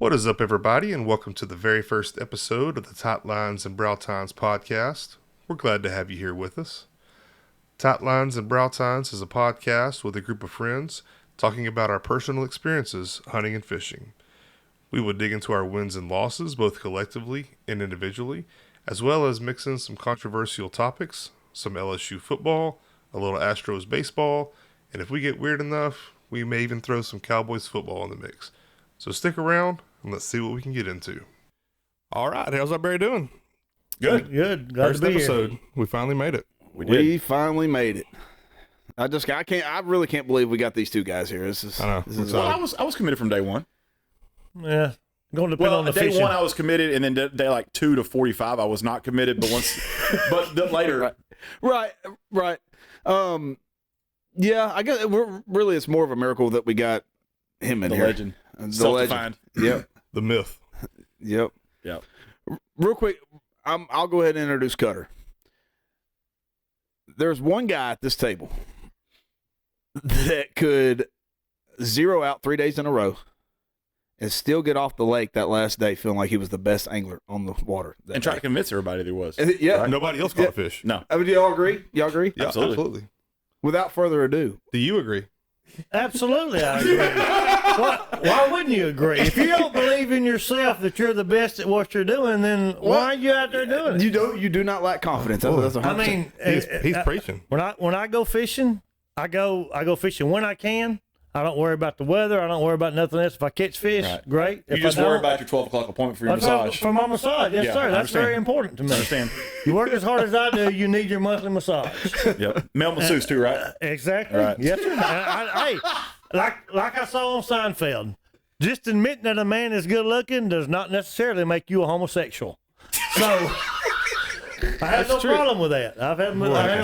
What is up, everybody, and welcome to the very first episode of the Tight Lines and Brow Tines podcast. We're glad to have you here with us. Tight Lines and Brow Tines is a podcast with a group of friends talking about our personal experiences hunting and fishing. We will dig into our wins and losses, both collectively and individually, as well as mix in some controversial topics, some LSU football, a little Astros baseball, and if we get weird enough, we may even throw some Cowboys football in the mix. So stick around and let's see what we can get into. All right, how's everybody doing? Good. Glad First to be episode, here. we finally made it. We finally made it. I really can't believe we got these two guys here. I know. I was committed from day one. Yeah, going to depend on the day fishing. one I was committed, and then day like 2 to 45 I was not committed. But later, Right. Yeah, I guess it's more of a miracle that we got him in the here. legend, The self-defined. Yep. The myth. Yep. Yep. Real quick, I'll go ahead and introduce Cutter. There's one guy at this table that could zero out 3 days in a row and still get off the lake that last day feeling like he was the best angler on the water. And try to convince everybody that he was. Yeah. Right? Nobody else caught a fish. No. I mean, do y'all agree? Yeah, Absolutely. absolutely. Without further ado, Do you agree? Absolutely, I agree. Why wouldn't you agree? If you don't believe in yourself that you're the best at what you're doing, then why are you out there doing it? you do not lack confidence. That's 100%. I mean, He's preaching. when I go fishing, I go fishing when I can. I don't worry about the weather. I don't worry about nothing else. If I catch fish, Right. great. You If just I worry don't, about your 12 o'clock appointment for your that's all- massage. For my massage, yes, Yeah, sir. I That's understand. very important to me. Understand? You work as hard as I do, you need your monthly massage. Yep. Male masseuse too, right? Exactly. Right. Yes, sir. Hey, like I saw on Seinfeld, just admitting that a man is good looking does not necessarily make you a homosexual. So I have no problem with that. I have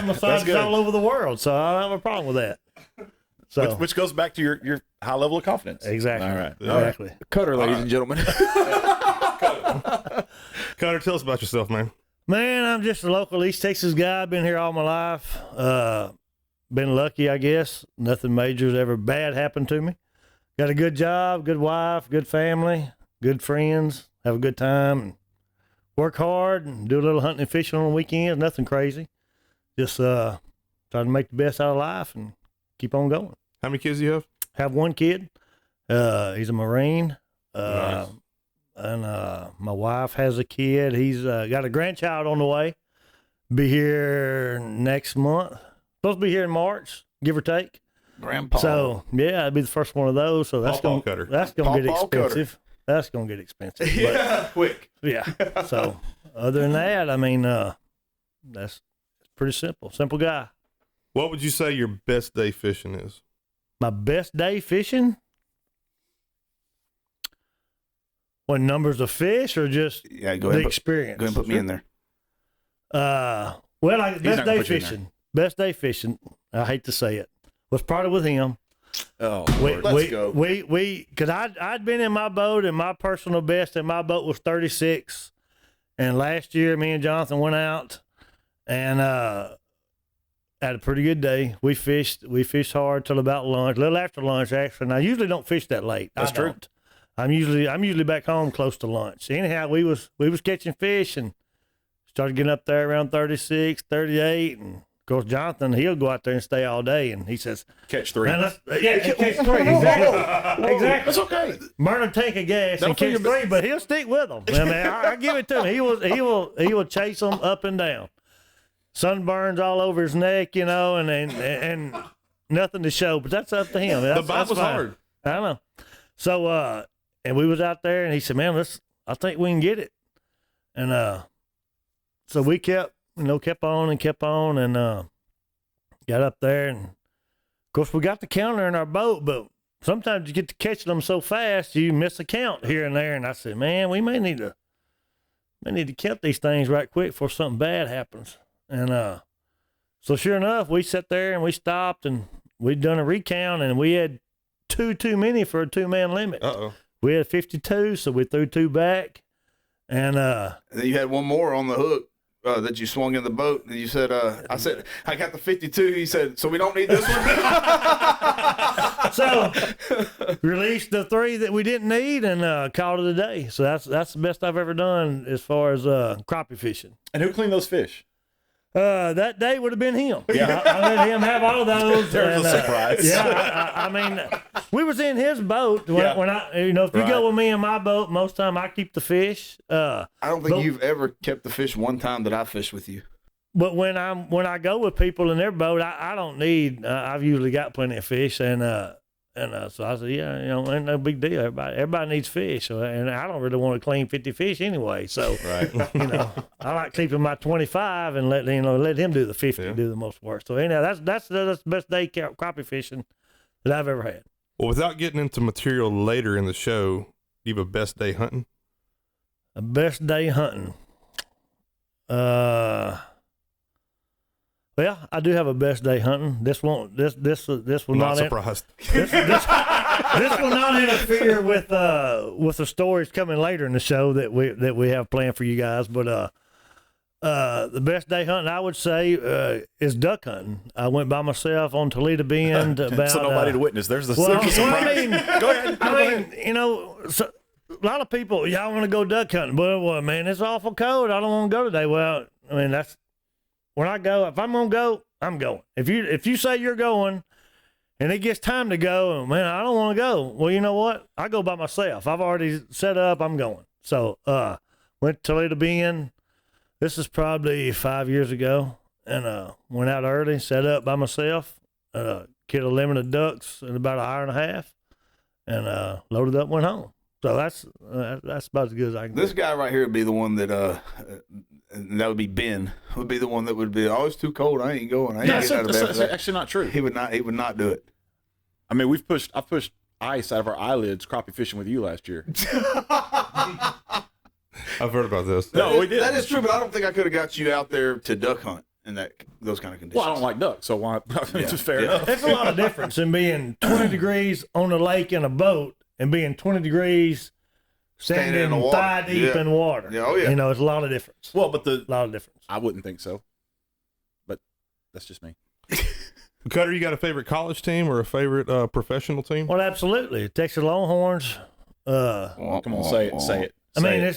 massages good. all over the world, so I don't have a problem with that. So Which goes back to your high level of confidence. exactly. All right. Exactly. Cutter, ladies and gentlemen. Connor, tell us about yourself, man. Man, I'm just a local East Texas guy. Been here all my life. Been lucky, I guess. Nothing major's ever bad happened to me. Got a good job, good wife, good family, good friends. Have a good time. And work hard and do a little hunting and fishing on the weekends. Nothing crazy. Just try to make the best out of life and keep on going. How many kids do you have? Have one kid. He's a Marine. Nice. And my wife has a kid. He's got a grandchild on the way. Be here next month. Supposed to be here in March, give or take. Grandpa. So yeah, it'd be the first one of those. So that's Paw gonna cutter. that's gonna get Paw cutter. expensive. That's gonna get expensive. But, yeah, quick. yeah. So other than that, I mean, that's pretty simple. Simple guy. What would you say your best day fishing is? My best day fishing? What, numbers of fish or just Yeah, go the ahead. experience? Go ahead and put me in there. Well, not best day gonna put you in fishing. Best day fishing. I hate to say it. Was probably with him. Oh, Let's go. Because I'd been in my boat, and my personal best in my boat was 36. And last year, me and Jonathan went out and had a pretty good day. We fished hard till about lunch, a little after lunch actually. And I usually don't fish that late. That's true. Don't. I'm usually back home close to lunch. Anyhow, we was catching fish and started getting up there around 36, 38, and of course Jonathan, he'll go out there and stay all day, and he says, Catch 3. "Man, catch 3." Exactly. Exactly. That's okay. Burn a tank of gas Don't and catch feel your 3, but he'll stick with them. I mean, I give it to him. He will chase them up and down. Sunburns all over his neck, you know, and nothing to show, but that's up to him. The bite was fine. hard. I know. So, and we was out there, and he said, "Man, I think we can get it." And so we kept on, and got up there, and of course we got the counter in our boat, but sometimes you get to catching them so fast you miss a count here and there. And I said, "Man, we may need to count these things right quick before something bad happens." And so sure enough, we sat there and we stopped, and we'd done a recount, and we had 2 too many for a 2-man limit. Uh-oh. We had 52, so we threw 2 back. And And then you had one more on the hook. that you swung in the boat. And you said, I said, I got the 52. He said, so we don't need this one? So released the 3 that we didn't need and called it a day. So that's the best I've ever done as far as crappie fishing. And who cleaned those fish? That day would have been him. Yeah, I let him have all of those. There's a surprise. Yeah, I mean, we was in his boat when I, if you go with me in my boat, most time I keep the fish. I don't think you've ever kept the fish one time that I fished with you. But when I go with people in their boat, I don't need. I've usually got plenty of fish, and so I said, yeah, ain't no big deal. Everybody needs fish, and I don't really want to clean 50 fish anyway. So, I like keeping my 25 and let him do the 50, do the most work. So anyhow, that's the best day crappie fishing that I've ever had. Well, without getting into material later in the show, do you have a best day hunting? A best day hunting. Well, I do have a best day hunting. This will Not surprised. This will not interfere with the stories coming later in the show that we have planned for you guys. But the best day hunting I would say is duck hunting. I went by myself on Toledo Bend about so nobody to witness. There's the surprise. I mean, go ahead. So, a lot of people, y'all want to go duck hunting, but well, man, it's awful cold. I don't want to go today. Well, I mean that's. When I go, if I'm gonna go, I'm going. If you say you're going, and it gets time to go, man, I don't want to go. Well, you know what? I go by myself. I've already set up. I'm going. So, went to Toledo Bend. This is probably 5 years ago, and went out early, set up by myself. Killed a limit of ducks in about an hour and a half, and loaded up, went home. So that's about as good as I can. This guy right here would be the one that that would be Ben. Would be the one that would be, oh, it's too cold. I ain't going. I ain't getting out of bed for that. That's actually not true. He would not do it. I mean, I pushed ice out of our eyelids crappie fishing with you last year. I've heard about this. No, we did. That is true, but I don't think I could have got you out there to duck hunt in those kind of conditions. Well, I don't like ducks, so why? It's just fair enough. There's a lot of difference in being 20 degrees on the lake in a boat and being 20 degrees standing in the water. thigh deep in water. Yeah, oh yeah. It's a lot of difference. Well, but A lot of difference. I wouldn't think so. But that's just me. Cutter, you got a favorite college team or a favorite professional team? Well, absolutely. Texas Longhorns. Come on, say it. I mean,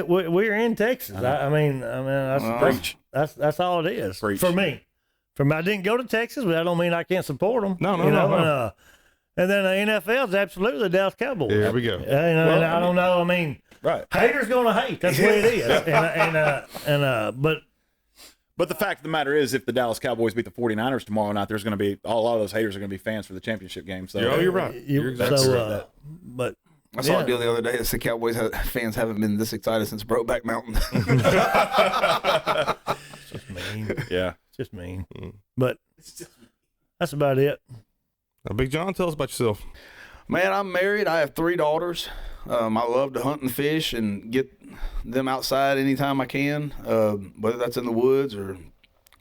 we're in Texas. I mean, that's all it is. Preach. For me. I didn't go to Texas, but that don't mean I can't support them. No. And then the NFL is absolutely the Dallas Cowboys. There we go. And I don't know. I mean, right. Haters gonna hate. That's what it is. But the fact of the matter is, if the Dallas Cowboys beat the 49ers tomorrow night, there's going to be a lot of those haters are going to be fans for the championship game. So you're right. You're exactly right. But I saw a deal the other day that said Cowboys fans haven't been this excited since Brokeback Mountain. It's just mean. Yeah, it's just mean. But that's about it. Now, Big John, tell us about yourself. Man, I'm married. I have 3 daughters. I love to hunt and fish and get them outside anytime I can, whether that's in the woods or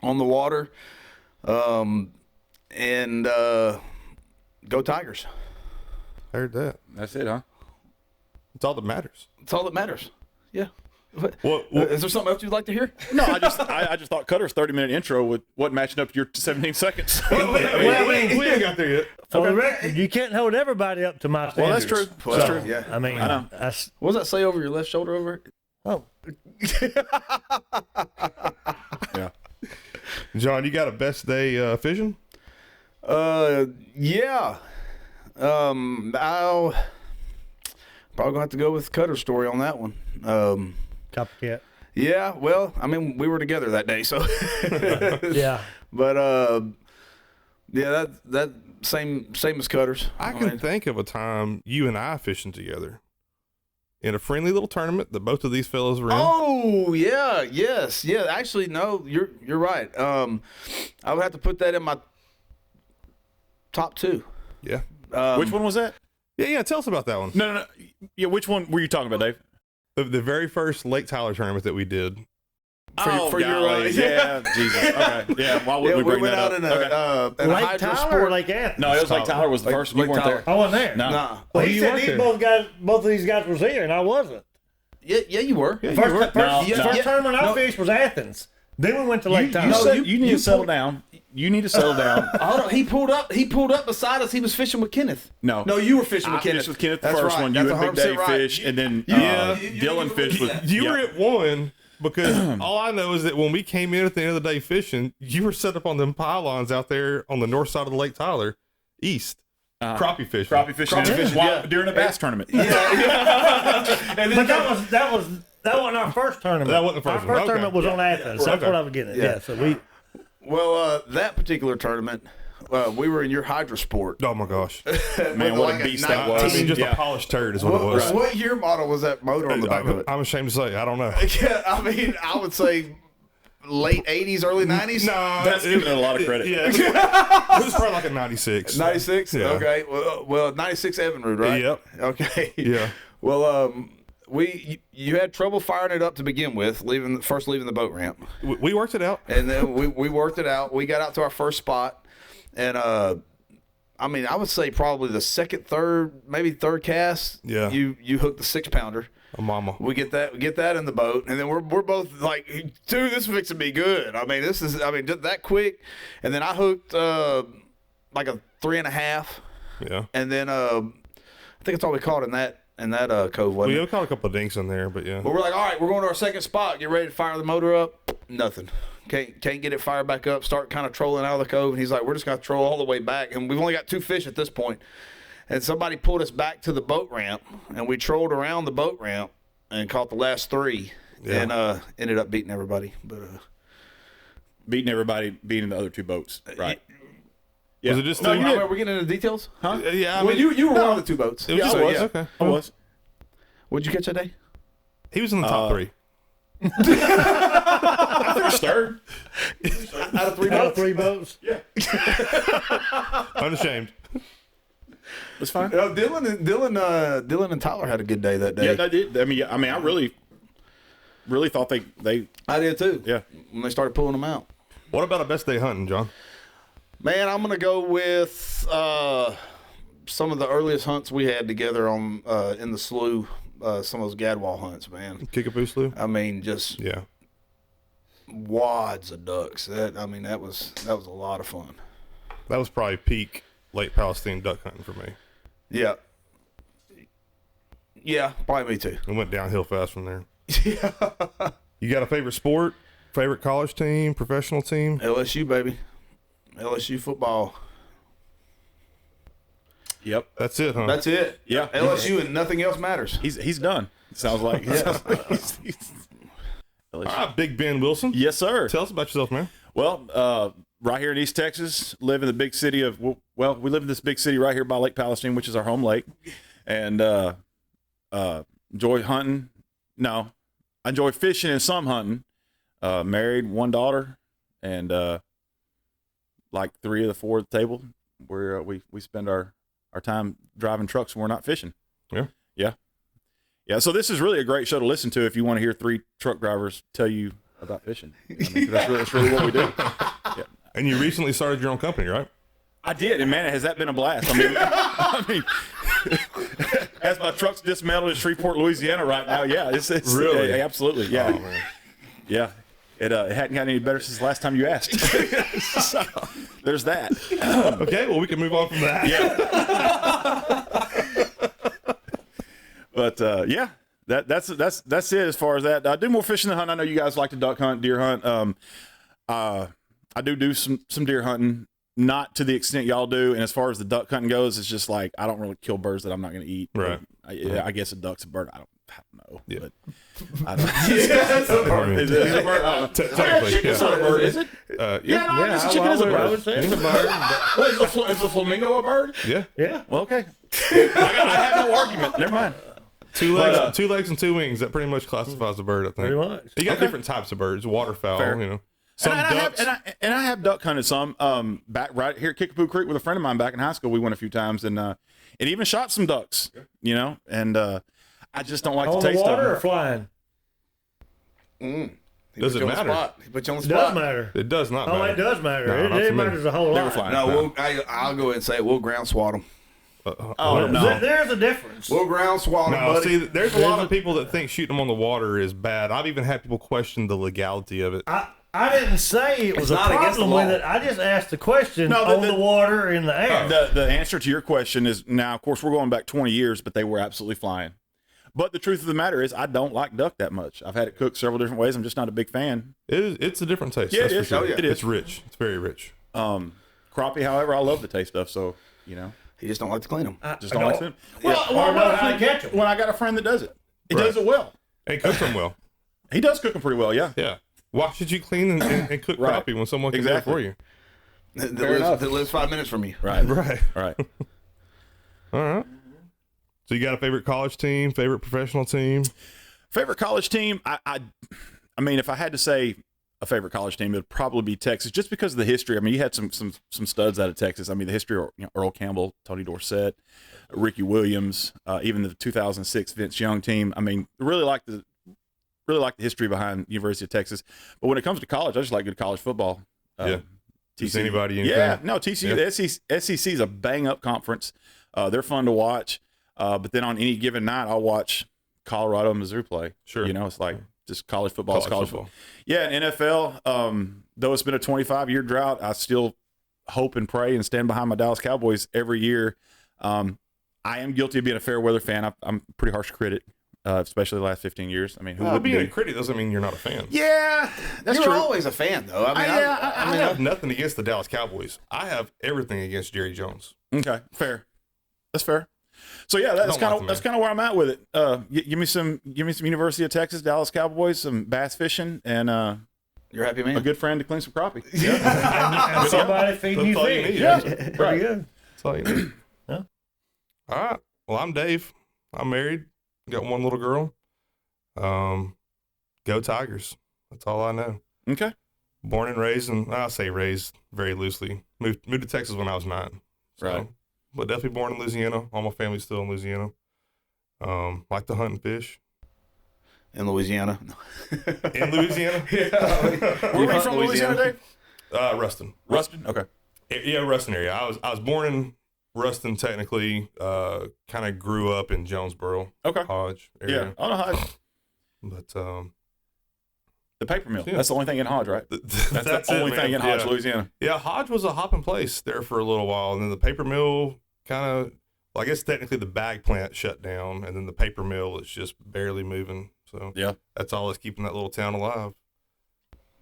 on the water. And go Tigers. I heard that. that's it, huh? It's all that matters. That's all that matters. Yeah. What Is there something else you'd like to hear? No, I just thought Cutter's 30-minute intro wasn't matching up to your 17 seconds. we ain't got there yet. For the record, you can't hold everybody up to my standards. Well, that's true. That's true. Yeah. I mean, I know. What does that say over your left shoulder over? Oh, Yeah. John, you got a best day fishing? Yeah. I'll probably gonna have to go with Cutter's story on that one. copycat. Yeah, well, I mean, we were together that day, so Yeah. But yeah, that same as Cutter's. I can think of a time you and I fishing together in a friendly little tournament that both of these fellows were in. Oh yeah, yes, yeah. Actually, no, you're right. I would have to put that in my top 2. Yeah. Which one was that? Yeah. Tell us about that one. No. Yeah, which one were you talking about, Dave? The very first Lake Tyler tournament that we did. For your golly. Yeah, Jesus. Okay. Yeah, why would we bring went that out up? in Okay. a Lake hydro Tyler sport. or Lake Athens? No, it was like Tyler was the first. You Lake weren't Tyler. there. I wasn't there. No. Nah. Well, Oh, he you said weren't these there. both of these guys was here, and I wasn't. Yeah, you were. Yeah, First, you were. first tournament I fished was Athens. Then we went to Lake Tyler. You need to settle down. You need to settle down. Hold on. He pulled up beside us. He was fishing with Kenneth. No, you were fishing I with Kenneth. fished with Kenneth the That's first right. one. That's You and Big 100% Dave right. fish, and then Dylan fished with. You were at one because all I know is that when we came in at the end of the day fishing, you were set up on them pylons out there on the north side of the Lake Tyler, east. Crappie fishing. Crappie fishing during a bass tournament. And then But that wasn't our first tournament. That wasn't the first our one. first Okay. tournament was on Athens. That's what I was getting at. Yeah. So we. Well, that particular tournament, we were in your Hydrosport. Oh my gosh. Man, what a beast that was. I mean, just a polished turd is what it was. What year model was that motor on the back of it? I'm ashamed to say, I don't know. Yeah, I mean, I would say late 80s, early 90s. Nah, That's giving it a lot of credit. Yeah, it was probably like a 96. 96? Yeah. Okay. Well, 96 Evinrude, right? Yep. Okay. Yeah. Well, you had trouble firing it up to begin with, leaving the boat ramp. We worked it out. And then we worked it out. We got out to our first spot, and I mean, I would say probably the second, maybe third cast. Yeah. You hooked the 6-pounder. A mama. We get that in the boat, and then we're both like, dude, this is fixing to be good. I mean, just that quick. And then I hooked like a 3.5, Yeah. and then I think that's all we caught in that cove, wasn't it? We caught a couple of dinks in there, but yeah. But we're like, all right, we're going to our second spot. Get ready to fire the motor up. Nothing. Can't get it fired back up. Start kind of trolling out of the cove. And he's like, we're just going to troll all the way back. And we've only got 2 fish at this point. And somebody pulled us back to the boat ramp. And we trolled around the boat ramp and caught the last 3. Yeah. And ended up beating everybody. But Beating everybody, beating the other 2 boats. Right. Was it just no, three? we're getting into details? Huh? Yeah, I Well, mean, you were one of the 2 boats. it was, So, was yeah. okay. I was. What'd you catch that day? He was in the top 3. I finished third. Out of 3 Out of boats? 3 boats. Unashamed. That's fine. Dylan and Tyler had a good day that day. Yeah, they did. I mean, I really thought they. I did too. Yeah. When they started pulling them out. What about a best day hunting, John? Man, I'm gonna go with some of the earliest hunts we had together on in the slough. Some of those gadwall hunts, man. Kickapoo Slough? I mean, just Yeah. wads of ducks. That was a lot of fun. That was probably peak Lake Palestine duck hunting for me. Yeah. Yeah, probably me too. It went downhill fast from there. Yeah. You got a favorite sport? Favorite college team? Professional team? LSU, baby. LSU football. Yep. That's it, huh? That's it. Yeah. LSU and nothing else matters. He's done. Sounds like. All right, Big Ben Wilson. Yes, sir. Tell us about yourself, man. Well, right here in East Texas, live in the big city of, we live in this big city right here by Lake Palestine, which is our home lake, and enjoy hunting. No, I enjoy fishing and some hunting. Married, 1 daughter, and like 3 of the 4 at the table, where we spend our time driving trucks when we're not fishing. Yeah. So this is really a great show to listen to if you want to hear 3 truck drivers tell you about fishing. I mean, that's really what we do. Yeah. And you recently started your own company, right? I did, and man, has that been a blast. I mean, as my truck's dismantled in Shreveport, Louisiana right now, yeah, it's Really? yeah, absolutely, yeah, Oh, man. yeah. It hadn't gotten any better since the last time you asked. So, there's that. Okay, well, we can move on from that. But yeah, that's it as far as that. I do more fishing than hunting. I know you guys like to duck hunt, deer hunt. I do some deer hunting, not to the extent y'all do. And as far as the duck hunting goes, it's just like I don't really kill birds that I'm not going to eat. Right. I guess a duck's a bird. I don't know. Yeah. But I don't. That's a I mean, Is it a bird? I don't know. technically, Chicken's not a bird, is it? yeah. Yeah, no, I guess a chicken is a I bird. would say it's a bird. Wait, is a flamingo a bird? Yeah. Yeah. Well, okay. I have no argument. Never mind. 2 legs, 2 legs and 2 wings. That pretty much classifies a bird, I think. Pretty much. You got Okay. different types of birds, waterfowl, Fair. you know. Some And ducks. I have duck hunted some. Back right here at Kickapoo Creek with a friend of mine back in high school. We went a few times and even shot some ducks. You know, and I just don't like On the the taste water or of them. flying? Does it matter? He put you on the It does spot. matter. It does not Oh, matter. it does matter. No, not it for me. matters a whole They were lot. flying. No, I'll go ahead and say it. We'll ground swat them. Oh, no. There's a difference. Little ground swallow, No, buddy. see, there's a lot of people that think shooting them on the water is bad. I've even had people question the legality of it. I didn't say it was a not against the problem with law. it. I just asked the question No, on the water in the air. The answer to your question is now, of course, we're going back 20 years, but they were absolutely flying. But the truth of the matter is, I don't like duck that much. I've had it cooked several different ways. I'm just not a big fan. It's a different taste. Yeah, that's it for is. sure. Oh, yeah. It is. It's rich. It's very rich. Crappie, however, I love the taste of. So You just don't like to clean them. just don't like them. Well, I don't know how to catch 'em. when I got a friend that does it, he Right. does it well. And cook them well. He does cook them pretty well. Yeah. Yeah. Why should you clean and cook Right. crappie when someone can Exactly. do it for you? That lives 5 minutes from you. Right. Right. Right. All right. So you got a favorite college team, favorite professional team? Favorite college team? I mean, if I had to say a favorite college team, it'd probably be Texas, just because of the history. I mean, you had some studs out of Texas. I mean, the history of Earl Campbell, Tony Dorsett, Ricky Williams, even the 2006 Vince Young team. I mean, really like the history behind University of Texas. But when it comes to college, I just like good college football. Yeah. Does anybody? Yeah, no, TCU, the SEC is a bang up conference. They're fun to watch. But then on any given night, I'll watch Colorado and Mizzou play. Sure. It's like just college football. College football. Yeah, and NFL, though it's been a 25-year drought, I still hope and pray and stand behind my Dallas Cowboys every year. I am guilty of being a fair weather fan. I'm a pretty harsh critic, especially the last 15 years. I mean, who would being be? a critic doesn't mean you're not a fan. Yeah, that's You're true. always a fan, though. I mean, I have nothing against the Dallas Cowboys. I have everything against Jerry Jones. Okay, fair. That's fair. So yeah, that's Don't like the man. kind of where I'm at with it. Give me some University of Texas, Dallas Cowboys, some bass fishing, and you're a happy man. a good friend to clean some crappie. And somebody feeding you That's all you fish. need. Yeah. Pretty Right. good. That's all you need. Yeah. All right. Well, I'm Dave. I'm married. Got one little girl. Go Tigers. That's all I know. Okay. Born and raised, and I say raised very loosely. Moved to Texas when I was 9. So, Right. But definitely born in Louisiana. All my family's still in Louisiana. Like to hunt and fish. In Louisiana. In Louisiana? Where are you from, Louisiana, Dave? Ruston. Ruston. Okay. Yeah, Ruston area. I was born in Ruston technically. Kind of grew up in Jonesboro, Okay. Hodge Yeah. area. I don't know how. But The paper mill. Yeah. That's the only thing in Hodge, right? That's the only it, thing man. in Hodge, Yeah. Louisiana. Yeah, Hodge was a hopping place there for a little while, and then the paper mill kind of, well, I guess technically the bag plant shut down, and then the paper mill is just barely moving. So Yeah. that's all that's keeping that little town alive.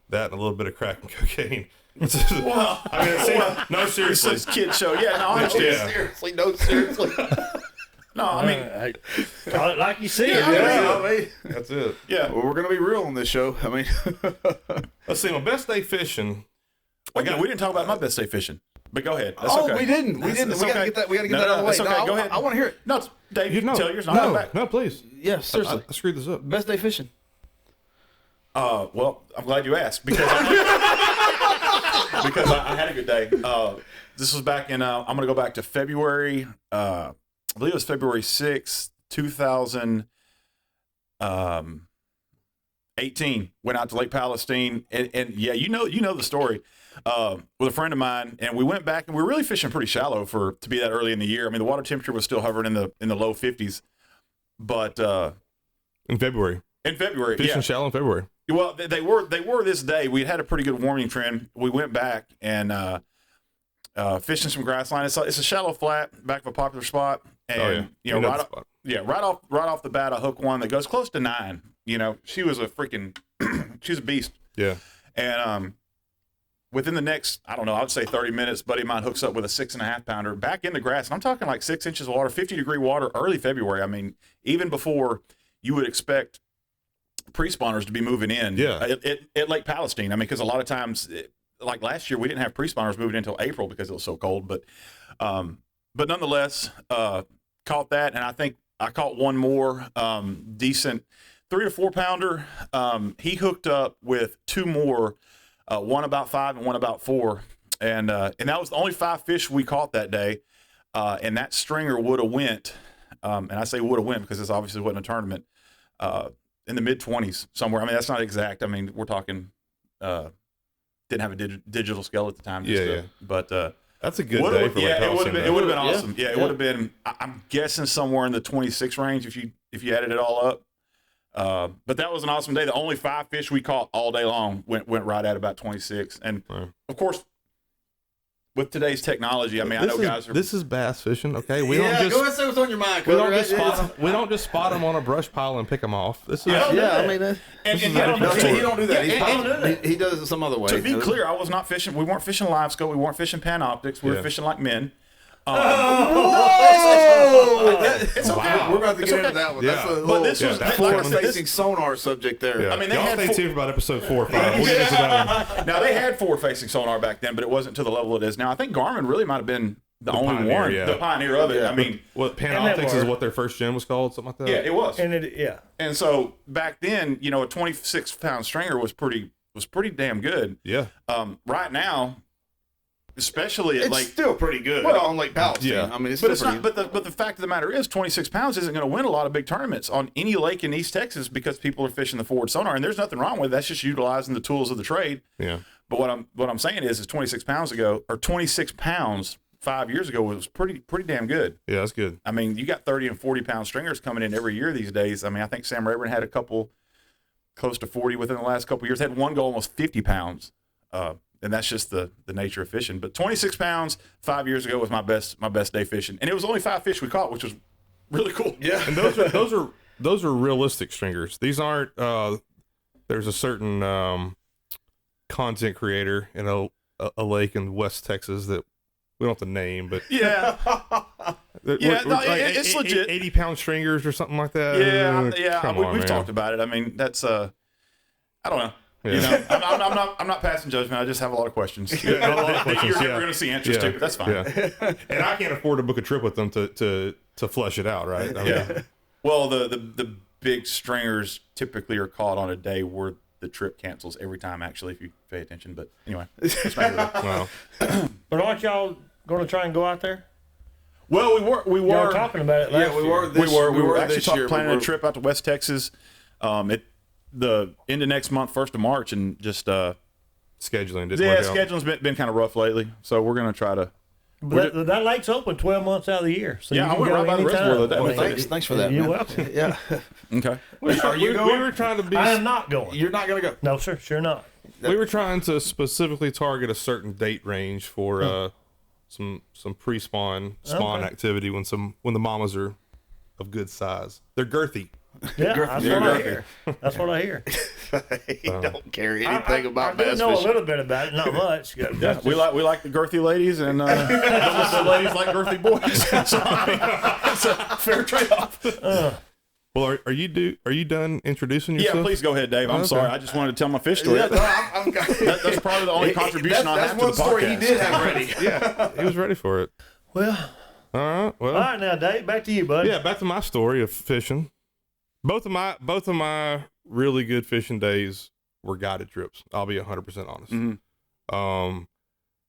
That and a little bit of crack and cocaine. Well, I mean, no, seriously. It's a kid show. Yeah. No, I understand. Yeah. Seriously, no, seriously. No, I mean, Hey, call it like you see it. Yeah, I mean, That's it. yeah. well, we're gonna be real on this show. I mean, Let's see. My best day fishing. We didn't talk about my best day fishing, but go ahead. That's oh, okay. we didn't. We didn't. That's We gotta okay. get that. We gotta get No, that no, out of the way. that's okay. No, Go ahead. I want to hear it. No, Dave, You know, tell yours. I'll come back. no, please. Yeah, seriously. I screwed this up. Best day fishing. Well, I'm glad you asked because because I had a good day. This was back in. I'm going to go back to February. I believe it was February 6th, 2018. Went out to Lake Palestine, and yeah, you know the story. With a friend of mine, and we went back, and we were really fishing pretty shallow to be that early in the year. I mean, the water temperature was still hovering in the low 50s, but In February. in February, Fishing yeah. shallow in February. Well, they were this day. We had a pretty good warming trend. We went back and fishing some grass line. It's a shallow flat back of a popular spot, and You know right the off, spot. right off the bat, I hook one that goes close to 9. She was a freaking, she's a beast. Yeah. And within the next, I don't know, I would say 30 minutes, buddy of mine hooks up with a 6.5 pounder back in the grass. And I'm talking like 6 inches of water, 50-degree water, early February. I mean, even before you would expect pre-spawners to be moving in. Yeah. At Lake Palestine. I mean, because a lot of times, like last year, we didn't have pre-spawners moving in until April because it was so cold. But nonetheless, caught that, and I think I caught one more decent 3 to 4 pounder. He hooked up with 2 more, one about 5 and one about 4, and that was the only 5 fish we caught that day. And that stringer would have went, and I say would have went because this obviously wasn't a tournament. In the mid-20s somewhere. I mean, that's not exact. I mean, we're talking didn't have a digital scale at the time. Yeah. But That's a good day for Lake it would have been. It would have been awesome. Yeah, it would have been. I'm guessing somewhere in the 26 range if you added it all up. But that was an awesome day. The only 5 fish we caught all day long went right at about 26. And of course, with today's technology, I mean, I know guys are. This is bass fishing, okay? We go don't ahead just and say what's on your mind. we don't just spot them on a brush pile and pick them off. This is I mean, And no, he don't do that. Yeah, He does it some other way. to be clear, I was not fishing. We weren't fishing live scope. We weren't fishing Panoptics. We were fishing like men. It's okay. We're about to get into that one. Yeah. That's a But little this was forward-facing sonar subject there. Yeah. I mean, they y'all had stay four- tuned for about episode 4 or 5. We'll get into that one. Now they had forward-facing sonar back then, but it wasn't to the level it is now. I think Garmin really might have been the only pioneer, one, yeah. the pioneer of it. I mean, What Panoptics is what their first gen was called, something like that. yeah, it was. And so back then, a 26-pound stringer was pretty damn good. Yeah. Right now, especially at It's still pretty good Well, on Lake Palestine. yeah. I mean, it's but still it's pretty not. But the fact of the matter is, 26 pounds isn't going to win a lot of big tournaments on any lake in East Texas because people are fishing the forward sonar, and there's nothing wrong with it. That's just utilizing the tools of the trade. Yeah. But what I'm saying is 26 pounds 5 years ago was pretty damn good. Yeah, that's good. I mean, you got 30 and 40 pound stringers coming in every year these days. I mean, I think Sam Rayburn had a couple close to 40 within the last couple of years. Had one go almost 50 pounds. And that's just the nature of fishing. But 26 pounds 5 years ago was my best day fishing, and it was only 5 fish we caught, which was really cool. Yeah. And those are realistic stringers. These aren't. There's a certain content creator in a lake in West Texas that we don't have to name, but Yeah, it's legit. 80-pound stringers or something like that. yeah. We've talked about it. I mean, that's I don't know. Yeah. I'm not passing judgment. I just have a lot of questions. A lot of questions, You're never going to see answers to, but that's fine. Yeah. And I can't afford to book a trip with them to flesh it out, right? I mean, Yeah. Well, the big stringers typically are caught on a day where the trip cancels every time. Actually, if you pay attention. But anyway, let's make it up. Wow. but aren't y'all going to try and go out there? Well, we Y'all were were talking about it last we year. were. we were actually this year. planning a trip out to West Texas. The end of next month, 1st of March, and just Scheduling didn't work out. scheduling's been kind of rough lately. So we're gonna try to. But that lake's open 12 months out of the year. So Yeah, you I can went go right by the anytime. reservoir that day. I mean, Thanks for that. You're man. welcome. Yeah. Okay. Are you we going? were trying to be. I am not going. You're not gonna go. No, sir. Sure not. We were trying to specifically target a certain date range for some pre-spawn Okay. activity when the mamas are of good size. They're girthy. Yeah, that's what I hear. That's what I hear. He don't care anything about I do bass know fishing. a little bit about it, not much. Yeah, we like the girthy ladies, and the ladies like girthy boys. So, I mean, it's a fair trade-off. Well, are you done introducing yourself? Yeah, please go ahead, Dave. I'm Okay. sorry. I just wanted to tell my fish story. Yeah, no, I'm That's probably the only contribution I have to the one story podcast. he did have ready. Yeah, he was ready for it. Well, All right. Well, all right now, Dave, back to you, buddy. yeah. Back to my story of fishing. Both of my really good fishing days were guided trips. I'll be 100% honest. Mhm.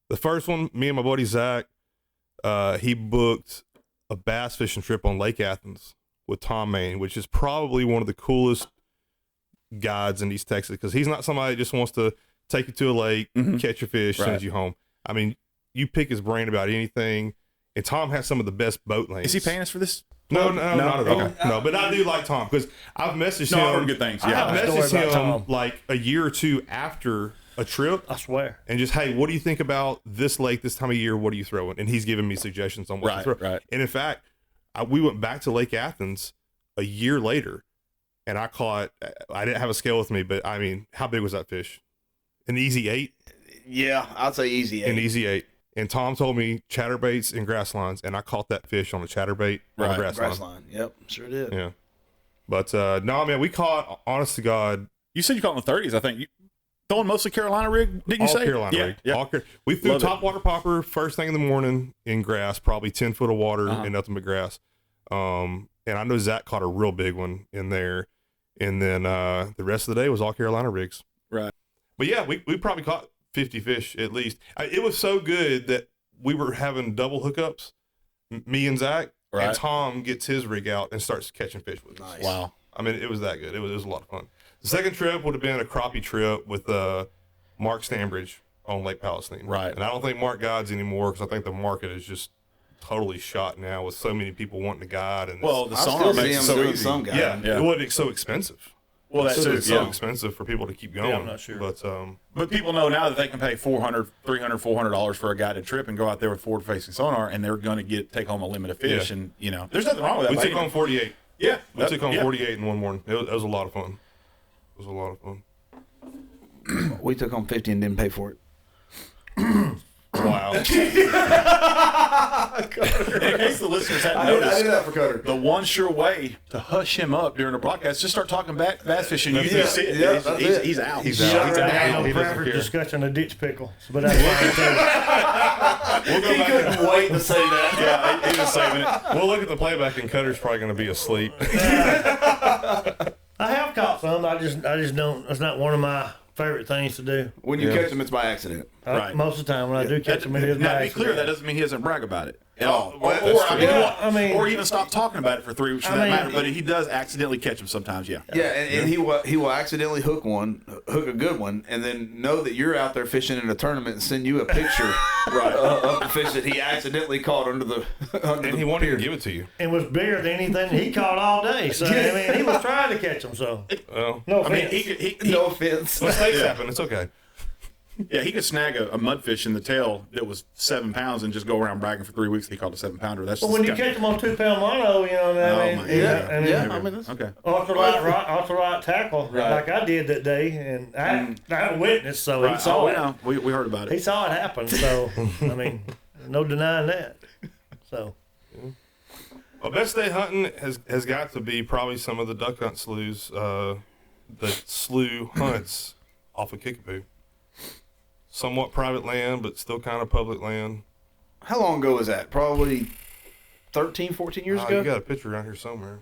The first one, me and my buddy Zach, he booked a bass fishing trip on Lake Athens with Tom Main, which is probably one of the coolest guides in East Texas because he's not somebody that just wants to take you to a lake, catch your fish, Right. send you home. I mean, you pick his brain about anything. And Tom has some of the best boat lanes. Is he paying us for this? No, not at all. Okay. No, but I do like Tom because I've messaged No, him. I've heard good things. I Yeah. have I've a story messaged about him Tom. like a year or two after a trip I swear. and just, hey, what do you think about this lake this time of year? What are you throwing? And he's giving me suggestions on what to Right, throw. right. And in fact, we went back to Lake Athens a year later and I didn't have a scale with me, but I mean, how big was that fish? An easy 8? Yeah, I'd say easy. An 8. easy 8. And Tom told me chatterbaits and grass lines, and I caught that fish on a chatterbait on a Right, grass Grass line. line. Yep, sure did. Yeah. But no, man, we caught, honest to God, You said you caught in the 30s, I think. You throwing mostly Carolina rig, didn't you all say? Carolina Yeah, rig. yeah. We threw Love it. top water popper first thing in the morning in grass, probably 10 foot of water Uh-huh. and nothing but grass. And I know Zach caught a real big one in there. And then the rest of the day was all Carolina rigs. Right. But yeah, we probably caught 50 fish at least. It was so good that we were having double hookups, me and Zach, Right. and Tom gets his rig out and starts catching fish with us. Nice. Wow. I mean, it was that good. It was a lot of fun. The second trip would have been a crappie trip with Mark Stambridge. on Lake Palestine. Right. And I don't think Mark guides anymore because I think the market is just totally shot now with so many people wanting to guide. And Well, the I sonar still see makes him it so doing easy. some guy. yeah, it would be so expensive. Well, that's It's true. so Yeah. expensive for people to keep going. I'm not sure. But people know now that they can pay $400, $300, $400 for a guided trip and go out there with forward-facing sonar, and they're going to take home a limit of fish. Yeah. And there's nothing wrong with that. we by took any- home 48. Yeah, We took home yeah. 48 in one morning. It was a lot of fun. It was a lot of fun. We took home 50 and didn't pay for it. Wow. In case the listeners hadn't I noticed, did that for Cutter. the one sure way to hush him up during a broadcast is just start talking bass fishing. You just see it. Yeah, that's it. He's out. He's Shut out. He's down out. on He doesn't forever care. discussion of ditch pickle. But that's fine too. We'll go back and Wait to say that. Yeah, he's just saving it. we'll look at the playback, and Cutter's probably going to be asleep. I have caught some. I just don't. It's not one of my favorite things to do. When you Yeah. catch them, it's by accident. Right. Most of the time when I do catch them, it is Now, to by be clear, accident. that doesn't mean he doesn't brag about it at all. well, that's true. I mean- or even stop talking about it for 3 weeks for I that mean- matter. But he does accidentally catch them sometimes. Yeah. Yeah, and he will accidentally hook a good one, and then know that you're out there fishing in a tournament and send you a picture of the fish that he accidentally caught under the And he wanted to give it to you. And was bigger than anything he caught all day. So I mean, he was trying to catch them. So Well, no I mean, offense. he No offense. mistakes happen. It's okay. Yeah, he could snag a mudfish in the tail that was 7 pounds and just go around bragging for 3 weeks that he caught a 7-pounder. That's But just when you kinda- catch them on 2-pound mono, you know what I Oh, mean? my Yeah, God. I mean, Yeah, I mean, that's, Okay. ultralight tackle like I did that day, and I had a witness, so he Right. saw Oh, it. yeah. We heard about He it. saw it happen. So I mean, no denying that. So Well, best day hunting has got to be probably some of the duck hunt sloughs, the slough hunts off of Kickapoo. Somewhat private land, but still kind of public land. how long ago was that? Probably 13, 14 years Oh, ago? you got a picture around here somewhere.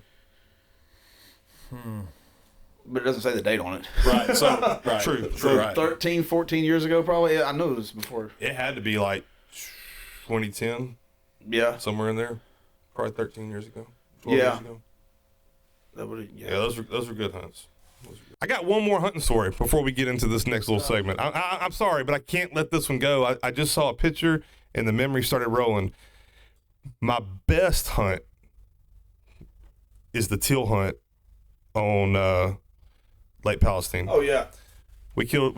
But it doesn't say the date on it. Right. So, right. True. So Right. 13, 14 years ago, probably. Yeah, I know it was before. It had to be like 2010, Yeah. somewhere in there. Probably 13 years ago. 12 Yeah. years ago. That would. Yeah, those were good hunts. I got one more hunting story before we get into this next little segment. I'm sorry, but I can't let this one go. I just saw a picture and the memory started rolling. My best hunt is the teal hunt on Lake Palestine. Oh yeah. We killed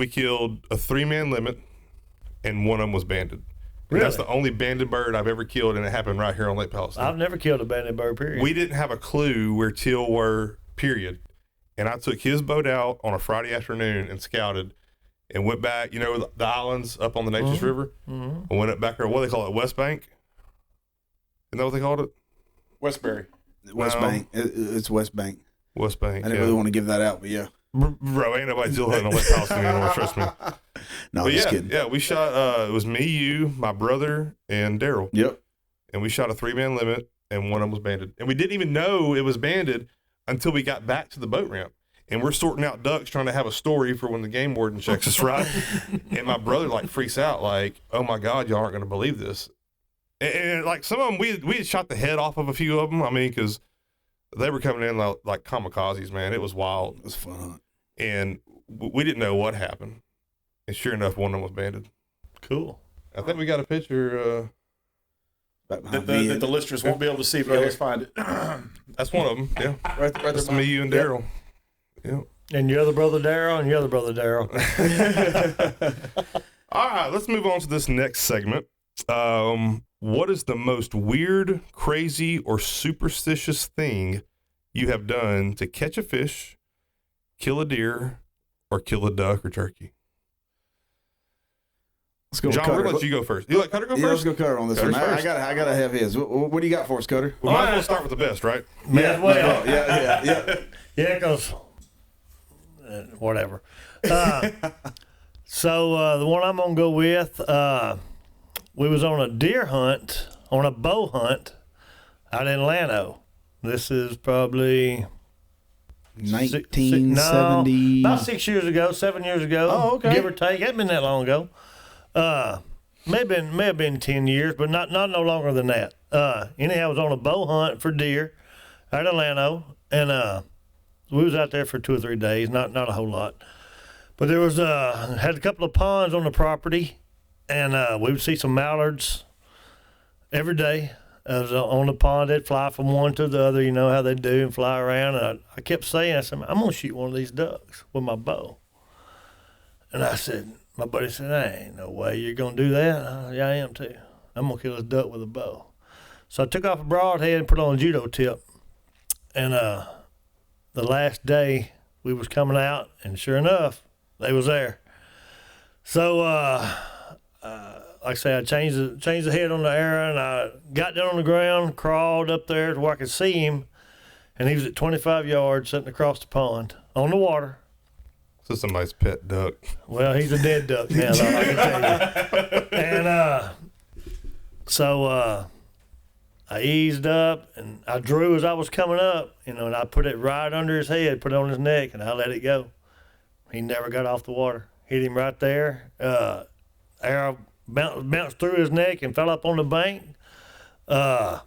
a 3-man limit, and one of them was banded. And that's the Really? only banded bird I've ever killed, and it happened right here on Lake Palestine. I've never killed a banded bird. Period. We didn't have a clue where teal were, period. And I took his boat out on a Friday afternoon and scouted and went back, the islands up on the Natchez River. I went up back there, what do they call it, West Bank? Isn't that what they called it? Westbury. West No. Bank. It's West Bank. West Bank, I didn't really want to give that out, but yeah. Bro, ain't nobody teal hunting on Lake Palestine anymore, trust me. No, But just yeah, kidding. yeah, we shot, it was me, you, my brother, and Daryl. Yep. And we shot a 3-man limit, and one of them was banded. And we didn't even know it was banded until we got back to the boat ramp. And we're sorting out ducks, trying to have a story for when the game warden checks us, right? And my brother freaks out, oh my God, y'all aren't going to believe this. And some of them, we had shot the head off of a few of them. I mean, because they were coming in like kamikazes, man. It was wild. It was fun. And we didn't know what happened. And sure enough, one of them was banded. Cool. I think we got a picture. Back That behind me. the listeners won't be able to see, but let's find it. That's one of them. Yeah, right that's there. me, you, and Daryl. Yeah. And your other brother Daryl, and your other brother Daryl. All right, let's move on to this next segment. What is the most weird, crazy, or superstitious thing you have done to catch a fish, kill a deer, or kill a duck or turkey? Let's go with John, we're Cutter. gonna let you go first. You let Cutter go Yeah, let's first? go Cutter on this Cutter's one. I first. gotta have his. What do you got for us, Cutter? We might as well start with the best, right? May as well. Yeah. Yeah, because whatever. So the one I'm gonna go with, we was on a deer hunt, on a bow hunt, out in Llano. This is probably 1970. about 6 years ago, 7 years ago. Oh, okay. Give or take. It hadn't been that long ago. May have been 10 years, but not no longer than that. Anyhow, I was on a bow hunt for deer out in Llano, and we was out there for 2 or 3 days, not a whole lot. But there was had a couple of ponds on the property, and we would see some mallards every day. On the pond, they'd fly from one to the other. You know how they do, and fly around. And I kept saying, I said, I'm gonna shoot one of these ducks with my bow. And I said, my buddy said, ain't no way you're gonna do that. Yeah, I am too. I'm gonna kill this duck with a bow. So I took off a broadhead and put on a judo tip. And the last day we was coming out, and sure enough, they was there. So like I say, I changed the head on the arrow, and I got down on the ground, crawled up there to where I could see him, and he was at 25 yards sitting across the pond on the water. So somebody's pet duck. Well, he's a dead duck now, though, I can tell you. And so I eased up, and I drew as I was coming up, and I put it right under his head, put it on his neck, and I let it go. He never got off the water. Hit him right there. Arrow bounced through his neck and fell up on the bank. And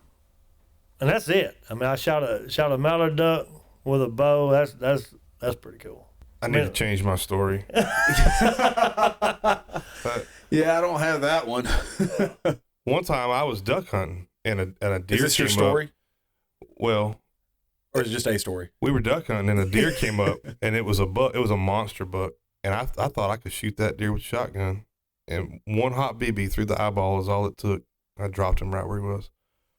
that's it. I mean, I shot a mallard duck with a bow. That's pretty cool. I need to change my story. Yeah, I don't have that one. One time I was duck hunting and a deer Is this your came story? up. Well, Or is it just a story? we were duck hunting and a deer came up and it was a buck. It was a monster buck, and I thought I could shoot that deer with a shotgun. And one hot BB through the eyeball is all it took. I dropped him right where he was.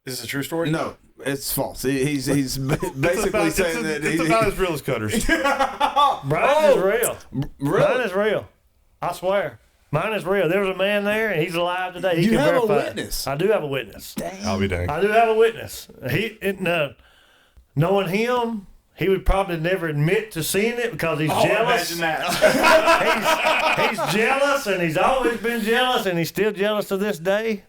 Is this a true story? No, it's false. He's basically saying that it's about as real as Cutters. Brian is real. Really? Mine is real. I swear. Mine is real. There was a man there, and he's alive today. He You can have a verify it. witness? I do have a witness. I'll be dang. I do have a witness. Knowing him, he would probably never admit to seeing it because he's jealous. Imagine that. He's jealous, and he's always been jealous, and he's still jealous to this day.